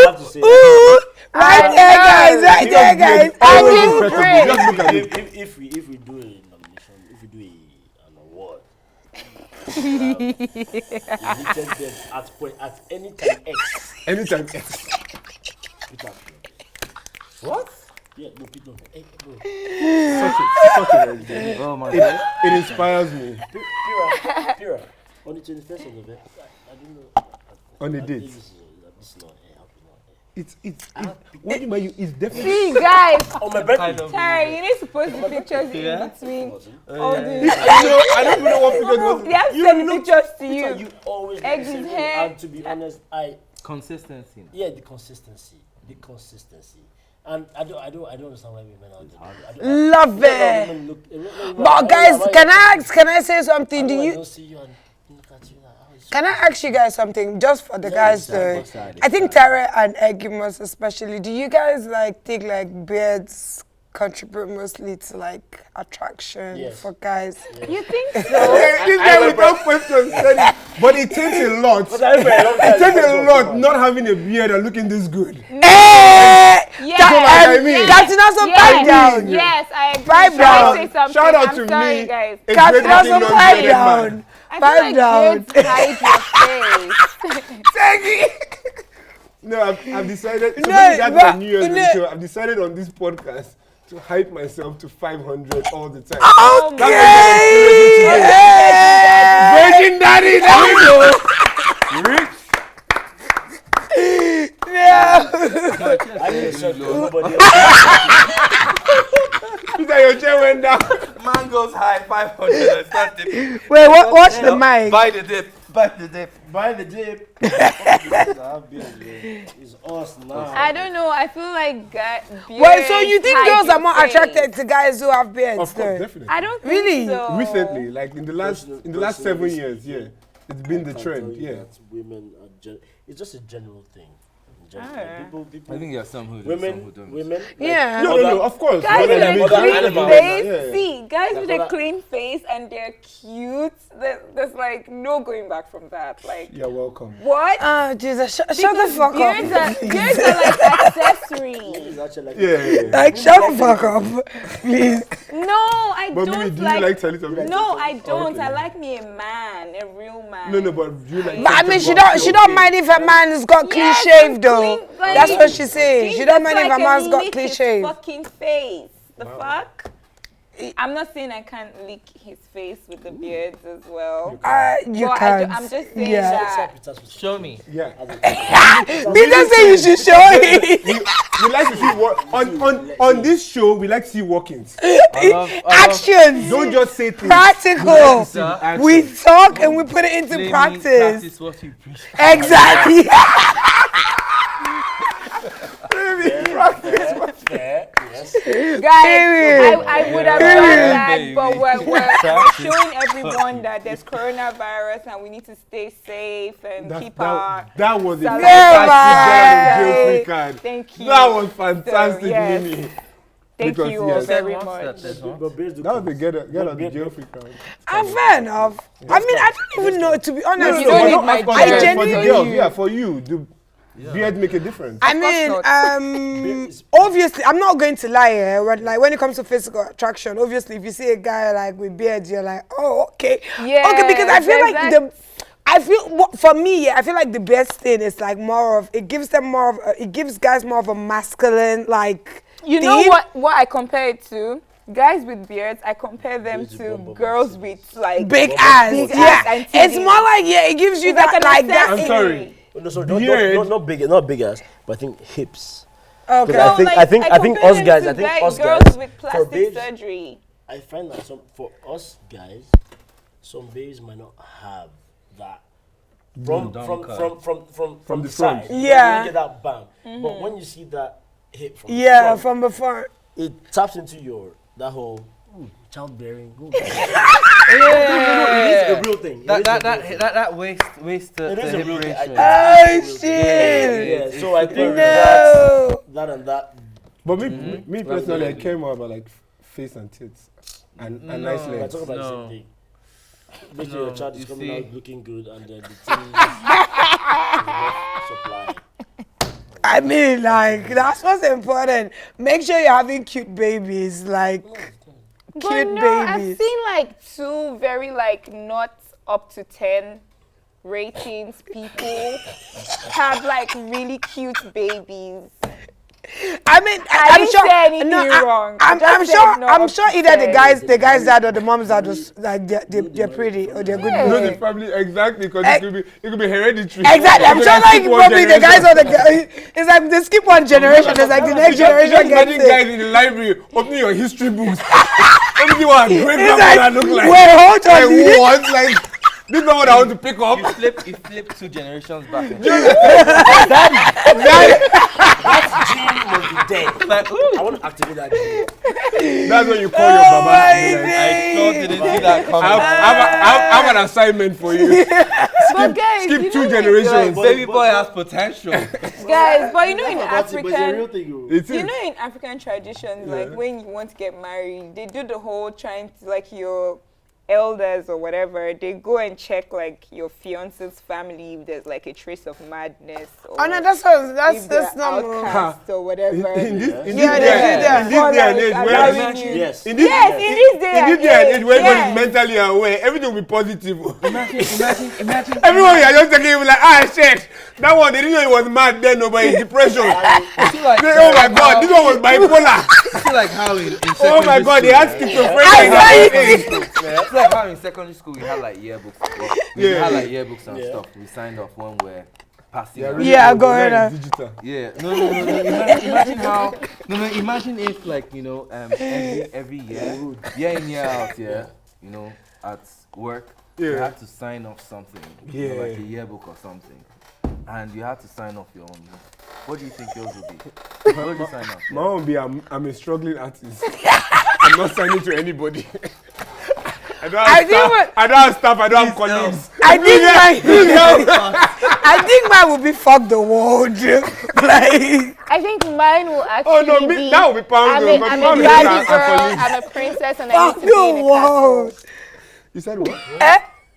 have to say ooh, Right there, guys. Right there, guys. Always impeccable. Just look at it. If we do a nomination, if we do an award, limited them at any time X. Anytime. Peter. What? Yeah, no, Peter. Hey, bro. Such a legend. Oh my It inspires me. Pira, on the 21st of November, I don't know. On the date. This is not here. It's what do you mean? It's definitely. See, guys. On my birthday. Terry, you need to post the pictures in between all these. I don't even know what pictures. They have to send the pictures to You you. always Eggs listen in to me, hair. and to be honest, consistency. the consistency. And I don't understand why women are doing it. Love it. But guys, can I say something? Do you? don't see you and look at you like, how is Can I ask you guys something? Just for the guys to, I think Tara and Eggy most especially. Do you guys like think like beards contribute mostly to like attraction for guys? You think so? This guy without questions said it, but it takes a lot. It takes a lot not having a beard and looking this good. Yes. I mean. Katina, so pipe down. Yes, I agree. Pipe Should I down. say something? Shout out I'm to sorry, me. guys. A great Katina, looking so pipe non-bearded man. down. I Pipe feel like down. beards hide your face. Teggy. No, I've decided. So No, that's but- my New Year's no. show. I've decided on this podcast to hype myself to 500 all the time. Okay. Virgin Daddies, let me know. Rich. I didn't say nobody Peter, your chair went down. Man goes high 500 and start dipping. Wait, watch the mic. Buy the dip. Buy the dip. buy the dip. It's us now. I don't know. I feel like Wait, so you think girls are more attracted to guys who have beards? Of course, definitely. I don't think Really? so. Recently, like in the last 7 years, yeah, it's been the I can't trend, tell you yeah. that women are it's just a general thing. Alright. People, I think there are some who do, women, some who don't. Like, Yeah. No, of course. Guys But with I mean, a clean animals, face, yeah. see, guys with a Like, clean face and they're cute. There's like no going back from that. Like, You're welcome. what? Oh, Jesus, shut the Because fuck beards up. beards are like accessories. it's actually like Yeah. Like, shut the fuck up, please. No, I But don't Mimi, do you like. like Teletubbies? No, I don't. Okay. I like me a man, a real man. No, but do you like But I mean, she Teletubbies? don't mind if a man has got clean Yes, shaved though. clean, like, That's what she's saying. She don't mind if a Like man's got lick clean his shaved. fucking face. The fuck? I'm not saying I can't lick his face with the beards as well. You But can't. I'm just saying Yeah. that. Show me. Yeah. Peter say you should show it. We like to see what on this show. We like to see walk-ins. Actions. Don't just say things. Practical. Action. We talk and we put it into practice. Practice what you preach. Exactly. yes. Guys, I would have done that, Baby. but we're Practice. showing everyone that there's coronavirus and we need to stay safe and keep our. That was a Salad. fantastic jail-free card. Thank you. That was fantastic, So, yes. Mimi. Thank because, you all yes. very What's much. that, there's one? But based on That was the get out the jail-free card. Fair enough. I mean, I don't even know, to be honest. you don't but need not my of course, beard. for the Genuinely- girls, yeah, for you, the beard make a difference. I course mean, obviously, I'm not going to lie here. When it comes to physical attraction, obviously, if you see a guy like with beards, you're like, oh, okay, Yeah, okay, because I feel like exactly. for me, yeah, I feel like the best thing is like more of it gives them more of it gives guys more of a masculine like. You know theme. what I compare it to? Guys with beards, I compare them Beards with to bum girls bum. with like Big Big ass, ass yeah. and It's titties. more like it gives you It's like that an like that. I'm sorry. No, sorry, Beard. not big ass, but I think hips. Okay. I think- I think compare us them guys- to I think us girls guys, with for plastic babes- surgery. I find that for us guys, some babes might not have that from From the the front. side. Yeah. You get that bang. But when you see that hip from the Yeah, front, from before. it taps into that whole childbearing. It is a real thing. That waist to It is a hip real thing. ratio. Oh shit! Yeah, so I think No. that and that. But me personally, I care more about like face and tits and nice I legs. talk about the No. same thing. Basically, No, your child is you coming see. out looking good, and then the thing is supply. I mean, like, that's what's important. Make sure you're having cute babies, like, But cute no, I've babies. seen like 2 very like not up to 10 ratings people have like really cute babies. I mean, I I'm didn't sure. say anything wrong. I I'm just sure. said not I'm up sure to either the 10. guy's dad or the mom's dad was like they're pretty or they're good. Yeah. No, looking. they probably exactly because it could be hereditary. Exactly. I'm So sure they like skip one probably the guys or the generation. guy. It's like they skip one generation. It's like the next generation Just gets imagine it. guys in the library opening your history books. Let me see what a great It's grandmother look like. Wait, hold on. Like what? Like this is not what I want to pick up. You flip 2 generations back. And That gene must be dead. like, ooh, I want to activate that gene. That's what you call your baba. my And be like, I sure didn't see that coming. I have an assignment for you. But guys, Skip you 2 know, generations. Baby boy has potential. guys, but you know in That's it, but it's a real African, thing. It you is. know in African traditions, like when you want to get married, they do the whole trying to like your elders or whatever, they go and check like your fiance's family if there's like a trace of madness or Oh no, that's if not. they're outcast or whatever. In this Yeah, they do that. day and age, For, like, where allowing you- Yes. in this Yes, in this day in this day and age where yes. everyone is mentally aware, everything will be positive. Imagine. Everyone you are just taking it like, shit. That one they didn't know he was mad then, no, but in depression. I feel like, Oh my god, this one was bipolar. I feel like how in Oh my god, they had secondary schizophrenia. It's like how in secondary school we had like yearbooks. We Yeah. had like yearbooks and stuff. We signed off when we're passing. around. Yeah, go ahead. Digital. Yeah, no. Imagine how. No. Imagine if like every year in year out, at work, you Yeah. had to sign off something, like a yearbook or something, and you had to sign off your own. What do you think yours would be? What would you sign off? My own would be I'm a struggling artist. I'm not signing to anybody. I don't have staff, I don't have colleagues. I think mine would be fuck the world. Like, I think mine will actually Oh no, be that would be pound. I'm a Barbie girl, I'm a princess, and I fuck need to be in the a world. castle. You said what?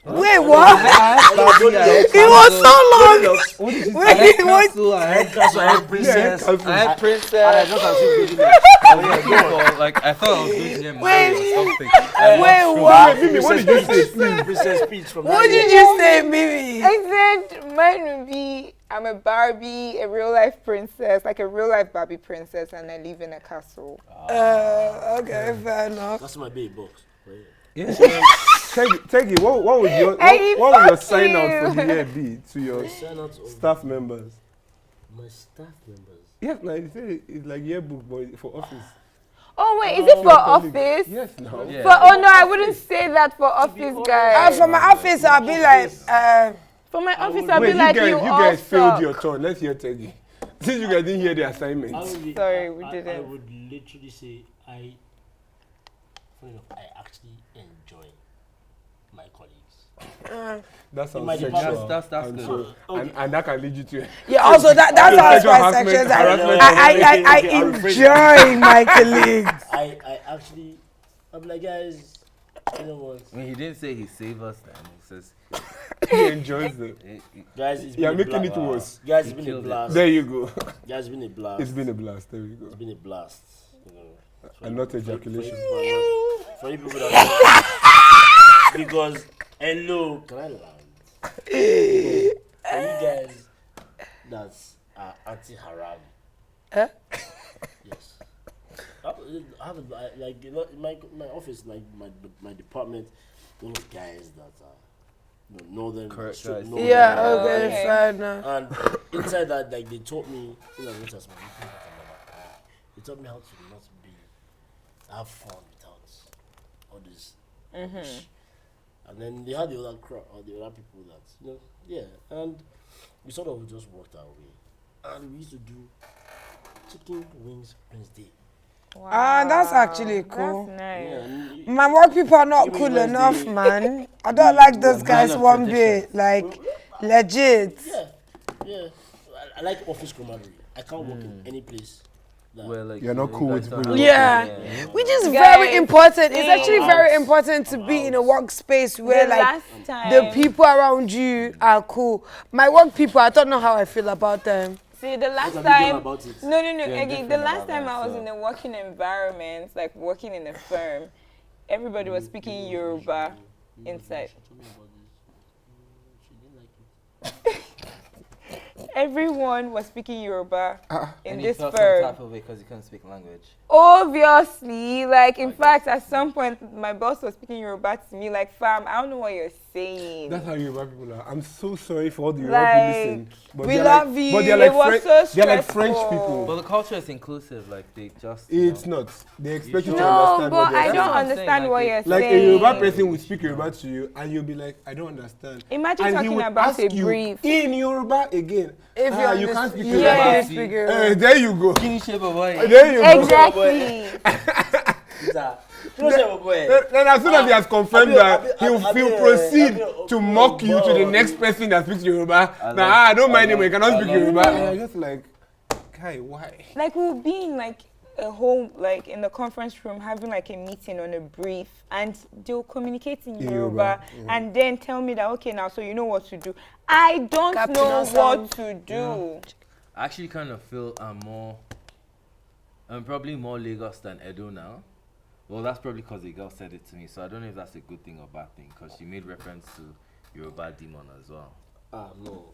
Wait, what? It was so long. Wait, what? I had castle, I had princess. I had princess. I just assumed baby. I thought I was doing them Wait. or something. Wait, what? Mimi, what did you say? Princess Peach from What did you say, Mimi? I said mine would be I'm a Barbie, a real life princess, like a real life Barbie princess, and I live in a castle. Okay, fair enough. That's my baby box. Right? Teggy, what would your Hey, what would your fuck sign out you. for the year be to your Sign out of staff members? my staff members. Yes, now you say it's like yearbook, but for office. Oh wait, is it for office? Yes, now. Yeah. For no, I wouldn't say that for office, guys. For my office, I'll be like, For my office, I'll Wait, be like you you guys all failed suck. your turn. Let's hear Teggy. Since you guys didn't hear the assignment. Sorry, we I didn't. would literally say funny enough, I actually enjoy my colleagues. That sounds my sexual. department. That's and good. so, and that can lead you to. yeah, also that's how Sexual my harassment, sections. harassment. I enjoy my colleagues. I actually, I'm like, guys, you know what? I mean, he didn't say he saved us then. He says He enjoys it. Guys, it's You're been a making blast. it worse. Guys, it's been a killed it. blast. There you go. Guys, it's been a blast. It's been a blast. There you It's go. been a blast. You know, And not ejaculation. For you people that because hello, can I land? For you guys that's anti-haram. Yes. I have like you know, in my office, like my department, one of the guys that are northern. Correct, straight guys. northern. Yeah, Okay. okay, fair enough. And inside that, like they taught me, they taught me how to not have fun without all this rubbish. And then they had the other crowd or the other people that and we sort of just walked our way. And we used to do chicken wings Wednesday. Ah, that's actually cool. That's nice. Yeah, and My work people are not Give me cool Wednesday. enough, man. I don't like those guys kind of one tradition. bit. Like, legit. yeah. I like office camaraderie. I can't work in any place. well, like You're not you cool guys with don't people. have- Yeah. Which is very Guys, important. It's actually same. very important to be in a workspace where, The like, last time, the people around you are cool. My work people, I don't know how I feel about them. See, the last What have you done time, about it? no, You're again, the indifferent last about time that, I was so- in a working environment, like working in a firm, everybody was speaking Yoruba inside. She told me about this. She didn't like it. Everyone was speaking Yoruba in And this you felt firm. some type of way because you couldn't speak language. Obviously, like in I fact, guess at some point, my boss was speaking Yoruba to me, like, fam, I don't know what you're saying. That's how Yoruba people are. I'm so sorry for all the Yoruba Like, people listening. But we they're love like, you. But they're It like, was so they're like French stressful. people. But the culture is inclusive, like they just. It's not. They expect you to No, understand but what they're I saying. don't what I'm saying, understand like what it- you're Like saying. a Yoruba person will speak Yoruba to you, and you'll be like, I don't understand. Imagine And he talking would about ask a you brief. in Yoruba again. If You can't speak Yoruba. Yes. speak There you go. Can you shape a boy? There you go. Exactly. Then as soon as he has confirmed that, he'll proceed to mock you to the next person that speaks Yoruba. I don't mind him, he cannot speak Yoruba. And you're just like, guy, why? Like we'll be in like a whole, like in the conference room having like a meeting on a brief, and they'll communicate in In Yoruba, Yoruba, and then tell me that, okay, now so you know what to do. I don't Captain know Hassan. what to do. I actually kind of feel I'm probably more Lagos than Edo now. Well, that's probably because the girl said it to me, so I don't know if that's a good thing or bad thing, because she made reference to Yoruba demon as well. No.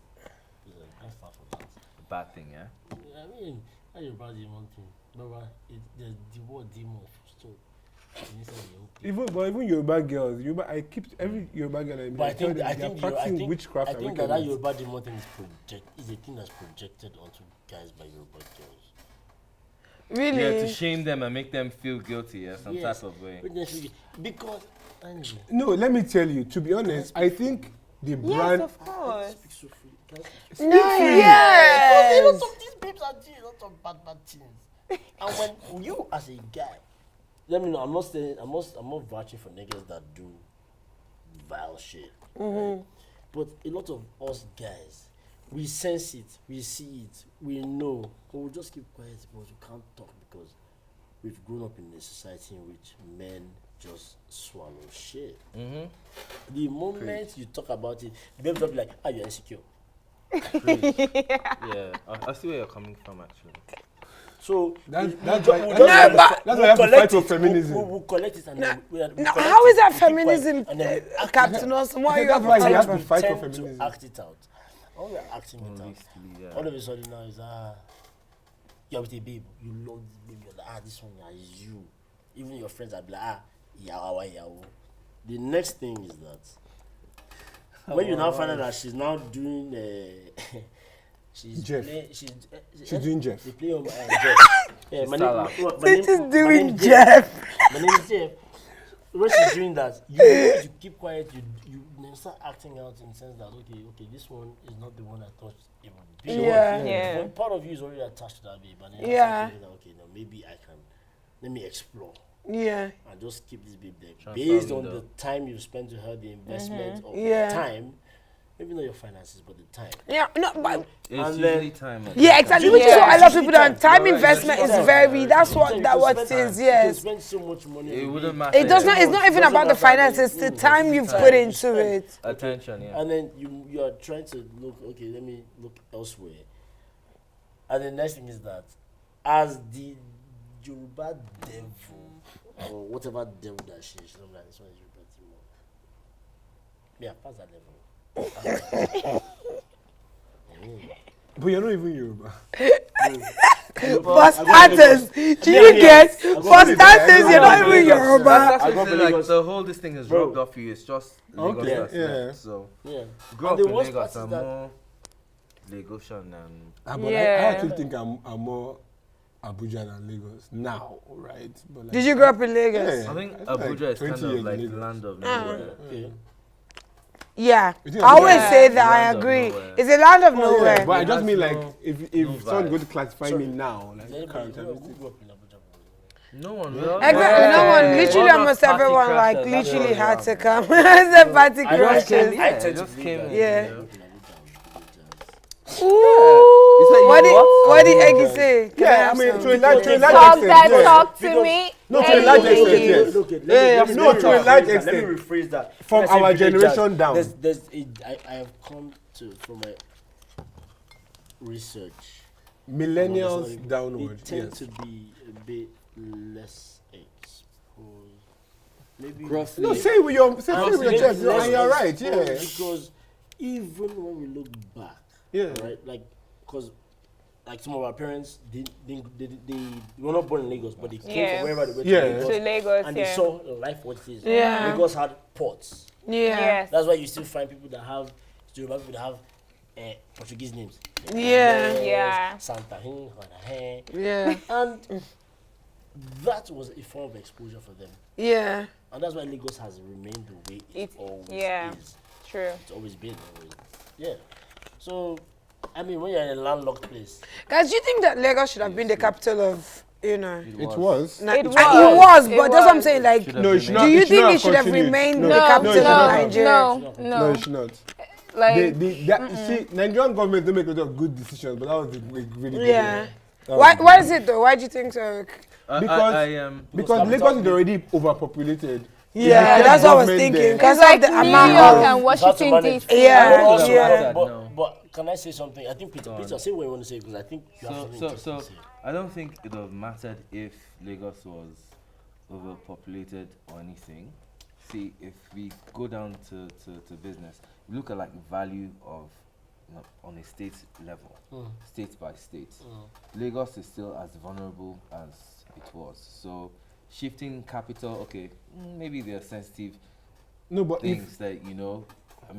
That's far from that. A bad thing, yeah? I mean, that Yoruba demon thing. Remember, there's the word demon. So, Even Yoruba girls, I keep every Yoruba girl I meet, But I tell think them I they are think practicing witchcraft I and think that wickedness. Yoruba demon thing is a thing that's projected onto guys by Yoruba girls. Really? Yeah, to shame them and make them feel guilty, yeah, some Yes. type of way. Because anyway, No, let me tell you, to be honest, I think the Yes, brand. of course. speak so free. No, yes. A lot of these babes are doing a lot of bad things. And when you as a guy, let me know. I'm not saying I'm not vouching for niggas that do vile shit. Right? But a lot of us guys, we sense it, we see it, we know, but we just keep quiet because we can't talk because we've grown up in a society in which men just swallow shit. The moment you talk about it, the baby will be like, you're insecure. Yeah, I see where you're coming from, actually. So That's we'll why just- that's why you have to fight for feminism. We'll collect it and then we'll Now, collect how is it, that we'll keep quiet, feminism, and then we act Captain it out. Awesome? Why are you That's why you having have fun? to fight for Tend feminism. to act it out. When we're acting it out, Honestly, yeah. all of a sudden now is you're with a babe, you love this baby, you're like, this one is you. Even your friends are like, yawa. The next thing is that when you now find out that she's now doing she's Jeff. She's doing Jeff. They play on Jeff. Yeah, my name This is my doing name is Jeff. My name is Jeff. When she's doing that, you keep quiet, you then start acting out in the sense that okay, this one is not the one I thought it would be. Yeah. Yeah. When part of you is already attached to that babe, and then Yeah. you start thinking that, okay, no, maybe let me explore Yeah. and just keep this babe there. Transfer Based on window. the time you've spent to her, the investment of Yeah. time, maybe not your finances, but the time. Yeah, no, but It's And usually then- time. yeah, exactly. Which is Yeah. what I love people that time Right, investment it's is time. very. That's You what can that what spend is. time. You can Yes. spend so much money. It on a wouldn't babe. matter. It does not. It's not even Doesn't about the matter. finances. It's the Mm. time It's you've time put you into spend. it. Attention, yeah. And then you are trying to look, okay, let me look elsewhere. And the next thing is that as the Yoruba devil, or whatever devil that she is, I'm like, this one is Yoruba demon. Yeah, pass that level. But you're not even Yoruba. For starters, do you get? For starters, you're not even Yoruba. That's I what got I'm saying, to like Lagos. the whole this thing is Bro. rubbed off you. It's just Lagos Okay, that's yeah. left. So Yeah. grow up And the in worst Lagos. part I'm is that more Lagosian and But I Yeah. actually think I'm more Abuja than Lagos now, right? But like, Did you grow up in Lagos? Yeah. I think I think Abuja like is 20 kind years of like in the Lagos. land of nowhere. Okay. Yeah, You think I always Abuja- say that. I Land of agree. nowhere. It's a land of Oh, yeah, nowhere. but I It just has mean no- like if no someone vibe. going to classify Sorry. me now, like Does anybody characteristics. grew up in Abuja? No one. Exactly. Yeah. No one. Literally, All almost those party everyone like crashers, that's literally all had they to are. come. It's a party I just crashes. Yeah, I it tend to just believe came that in, Yeah. I grew up in Abuja. Ooh. What did- What did Eggy say? Can Yeah, have I mean, some? to a large Talk extent, that yeah. talk to Because- me. No, to a large Hey. extent, yes. Okay, Yeah, let me no, to a rephrase large that. extent. Let me rephrase that. From When I say our village generation jazz, down. I have come to from my research Millennials They downward. tend Yes. to be a bit less exposed. Maybe Grossly. No, say with your chest. less And you're right. exposed Yeah. Because even when we look back, Yeah. right, like, because like some of our parents, they were not born in Lagos, but they came Yeah. from wherever they went Yeah. to Lagos, To Lagos, and yeah. they saw life what it is. Yeah. Lagos had ports. Yeah. Yes. That's why you still find people that have Yorùbá people that have Portuguese names. Yeah. Yeah. Santa Hin, Yeah. and that was a form of exposure for them, Yeah. and that's why Lagos has remained the way it always is. True. It's always been. Yeah. So, I mean, when you're in a landlocked place, Guys, do you think that Lagos should have been the capital of, It was. It was. was, It but that's what I'm was. saying. Like, No, it should not. do you it should think not it should have continued. remained No. the No, capital it should of not have. Nigeria? No. No, it should not. Like, You see, Nigerian government don't make a lot of good decisions, but that was a really good Yeah. one. That was Why? good. Why is it though? Why do you think so? Because Lagos is already overpopulated. Yeah, If you that's get what I was government thinking. there- Because it's like of the New amount York of and Washington manage. DC. Yeah. But also, Yeah. but can I say something? I think Peter, say what you want to say, because I think you have something So interesting to say. I don't think it would have mattered if Lagos was overpopulated or anything. See, if we go down to business, we look at like value of on a state level, state by state. Lagos is still as vulnerable as it was. So shifting capital, okay, maybe there are sensitive No, but things that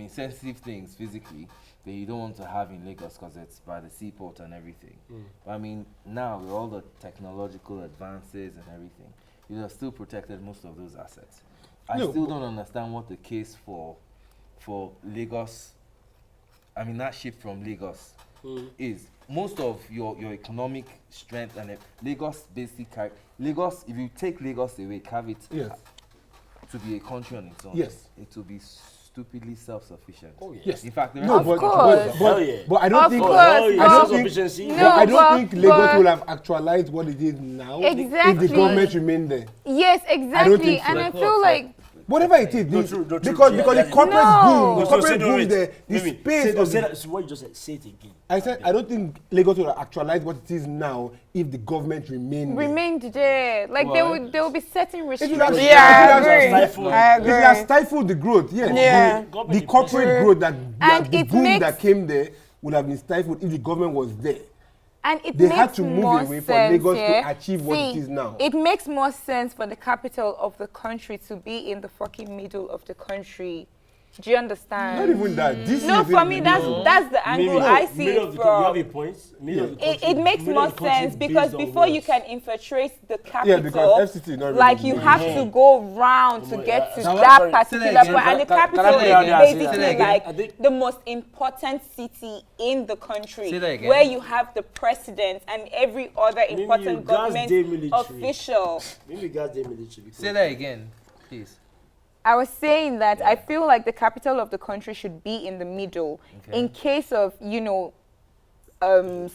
sensitive things physically that you don't want to have in Lagos because it's by the seaport and everything. But I mean, now with all the technological advances and everything, you have still protected most of those assets. I No, still don't understand what the case for Lagos, I mean that shift from Lagos is. Most of your economic strength and Lagos basically Lagos, if you take Lagos away, carve it Yes. to be a country on its own, Yes. it will be stupidly self-sufficient. Oh, yeah. Yes. In fact, the No, rest but, of the course. country- Hell yeah. but I don't Of think course, Hell yeah. I don't Sense of think efficiency. No, but I don't but- think Lagos but- will have actualized what it is now Exactly. if the government remained there. Yes, exactly. think so. And I feel like Whatever it is, No, true. because the corporate No. boom, the corporate boom there, the space of say that. So what you just said, say it again. I said I don't think Lagos will actualize what it is now if the government remained there. remained there. Like there will be certain It restrictions. will have- Yeah, I it will have agree. stifled. I It will have agree. stifled the growth, yes. Yeah. The corporate growth that And the it boom makes- that came there would have been stifled if the government was there. And it They makes had to move more away for sense, Lagos to yeah? achieve what it is now. It makes more sense for the capital of the country to be in the fucking middle of the country. Do you understand? Not even that. This No, is for in me, the that's middle. the angle I see middle it of the country, you have from. a point. Middle of the It country, makes middle more of the country sense because based on before you what? can infiltrate the capital, Yeah, because FCT is not really like you big. have to go round to my get to God. that Sorry, particular say that again. point, and the Can I capital say that again? is Say that basically again. like I think- the most important city in the country, Say that again. where you have the president and every other Maybe important you guys government dey military. official. Maybe guys they military. because- Say that again, please. I was saying that I feel like the capital of the country should be in the middle Okay. in case of,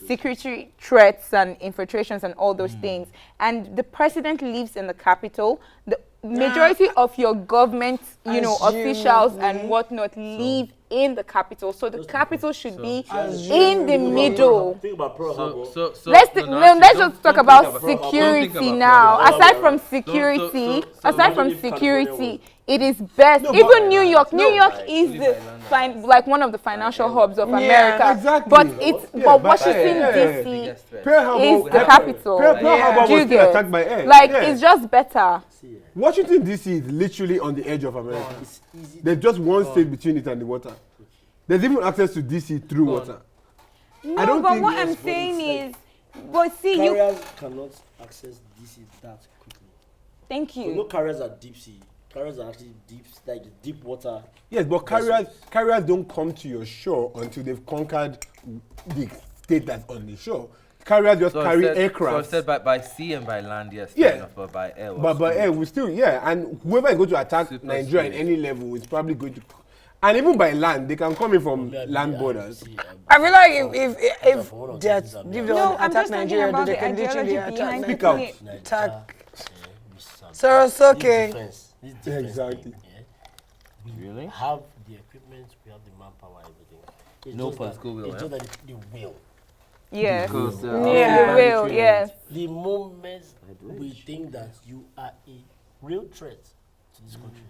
security threats and infiltrations and all those things. And the president lives in the capital. The majority of your government, officials and whatnot live in the capital. So the capital should be in the middle. Think about Pearl Harbor. So Let's no, let's actually, just don't talk think about don't think security about now. Pearl Harbor. Aside from So- security, so aside from imagine if security, California it is best. No, Even but- New York, New York but- is Only the by land. like one of the financial hubs of Yeah, America. exactly. But it's Yeah, but by Washington air. DC Biggest threat. Pearl Harbor is the Pearl- capital. Pearl Yeah. Harbor Do you was still get? attacked by air. Like Yeah. it's just better. Washington DC is literally on the edge of America. It's easy. There's just one state between it and the water. There's even access to DC through water. No, don't but think- what Yes, I'm but saying it's is, but see you. Carriers cannot access DC that quickly. Thank So no you. carriers are deep sea. Carriers are actually deep water. Yes, but carriers don't come to your shore until they've conquered the state that's on the shore. Carriers just carry aircraft. So said by sea and by land, yes. Yeah. fair enough, but by air. But by air, we still, and whoever is going to attack Super Nigeria speed. in any level is probably going to, and even by land, they can come in from land borders. I feel like if they No, don't I'm attack just talking Nigeria, about they the can literally ideology attack behind Nigeria. Speak out. it. Attack. So it's okay. Exactly. We Really? have the equipment, we have the manpower, everything. It's No just that- political will, It's yeah? just that the will. Yes. Because, Yeah. Real, yes. The moment we think that you are a real threat to this country,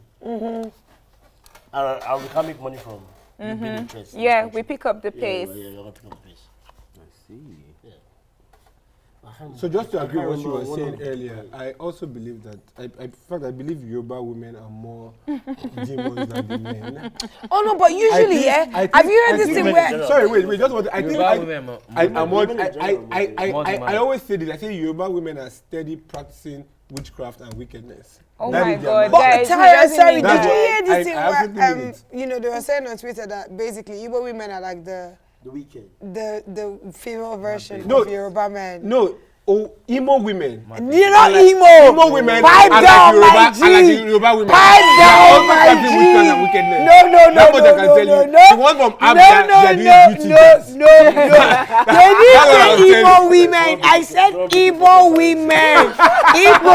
and we can't make money from you being a threat to this Yeah, country. we pick up the Yeah, pace. yeah, you're gonna pick up the pace. I see. Yeah. So just to I agree can't with what you were remember saying one of earlier, I also believe that, in fact, I believe Yoruba women are more demons than the men. Oh no, but usually, have you heard this thing where? Sorry, wait, just want to, I think, Yoruba women I always say this, I say Yoruba women are steady practicing witchcraft and wickedness. Oh That my is their God, mindset. But guys, Tara, he sorry, doesn't did you mean hear that. this thing I absolutely mean where it. you know they were saying on Twitter that basically Igbo women are like the female version No. of Yoruba men. No, emo women. You're not emo. Emo women Pipe are down, like my Yoruba, G. are like the Yoruba women. Pipe They are down, also my practicing witchcraft and G. wickedness. No, That much I can tell you. The one from Abloh, they are doing beauty jobs. no. They didn't That's what I'm say Igbo saying. women. I said Igbo women. Igbo.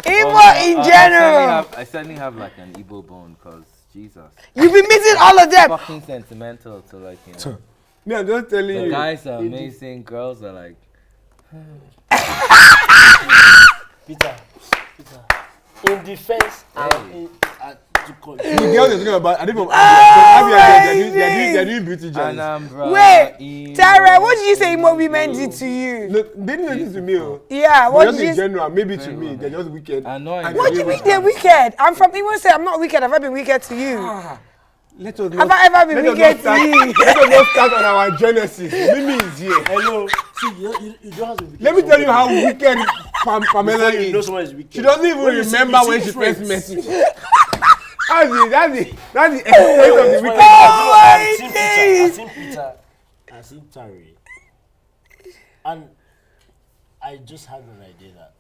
Igbo in general. I certainly have like an Igbo bone because Jesus. You've been meeting all of them. Fucking sentimental to like, you know. Me, I'm just telling The you. guys are amazing, girls are like, Peter, in defense and to The continue. girls are talking about, I think from Abia, they're doing beauty jobs. Anambra. Wait, Tara, what did you say Igbo women did to you? No, they didn't do this to me. Oh. Yeah, But what just did in you? general, maybe to Very me, well. they're just wicked. Annoying. And What do you mean they're wicked? I'm from Igbo. Say I'm not wicked. Have I been wicked to you? Let us Have not, I ever been let us wicked not to start, you? let us not start on our genesis. Mimi is here. Hello. See, you don't have to be Let me tell you how wicked Pamela you know is. someone is wicked. She doesn't even When you see- remember you see when she first difference. met you. That's the extent of the wicked. I've seen Peter, I've seen Tari, and I just had an idea that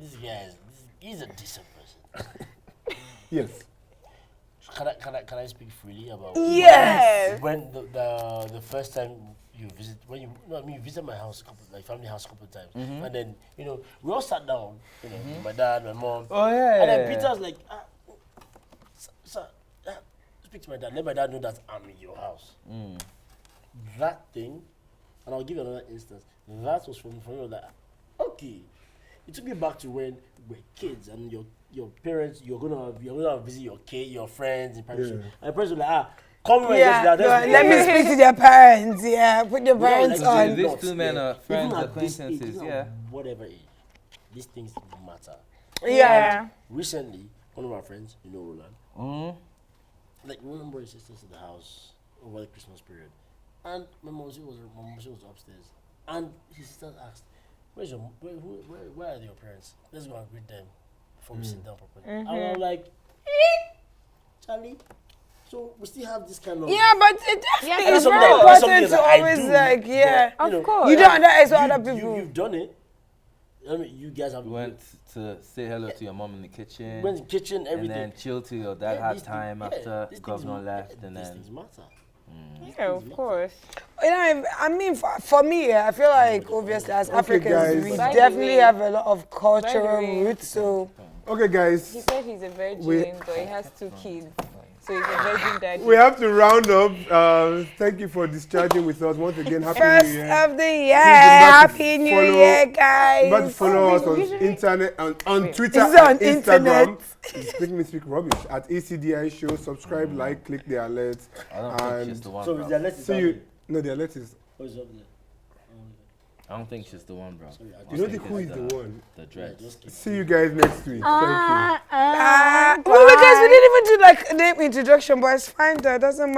this guy he's a decent person. Yes. Can I speak freely about Yes. when the first time you visit you visit my house family house a couple of times, and then we all sat down, my dad, my mom, Oh yeah. and then Peter's like, sir, speak to my dad. Let my dad know that I'm in your house. That thing, and I'll give you another instance. That was from me. Like, okay, it took me back to when we were kids and your parents. You're gonna visit your friends in primary school, and the parents were like, come here. Let me speak to their parents. Yeah, put your parents like, on. These two men are friends, Even at this age, acquaintances, even yeah. at whatever age, these things matter. Yeah. And recently, one of our friends, Roulette, like one of my sisters in the house over the Christmas period, and my mom was upstairs, and his sister asked, where are your parents? Let's go and greet them before we sit down properly. And I'm like, Charlie. So we still have this kind of Yeah, but it definitely Yeah, is something very that- important to always like, yeah. Of course. You don't underestimate other people. You've done it. I mean, you guys have We went to say hello to your mom in the kitchen. went in the kitchen, and everything. then chill till your dad Yeah, had these time things- after these governor things- left, and these then things matter. Yeah, of course. I mean, for me, I feel like obviously as Africans, guys. we By the definitely way- have a lot of cultural way- roots. So Okay, He guys, said he's a virgin, We- but he has 2 kids. So he's a virgin daddy. we have to round up. Thank you for discharging with us once again. Happy first New Year. of the year, remember to Happy New follow- Year, Remember to guys. follow us on Usually- internet on Twitter This is on and Instagram. internet. Make me speak rubbish at ACDI show. Subscribe, like, click the alerts. I don't think she's And the one. So Bro. the alert is see down you. there. No, the alert is. Oh, it's up there. I don't think she's the one, bro. Sorry, I You just don't think who is the one? The Yeah, dread. just keep. See you guys next week. Thank you. Well, because we didn't even do like a name introduction, but it's fine though. It doesn't matter.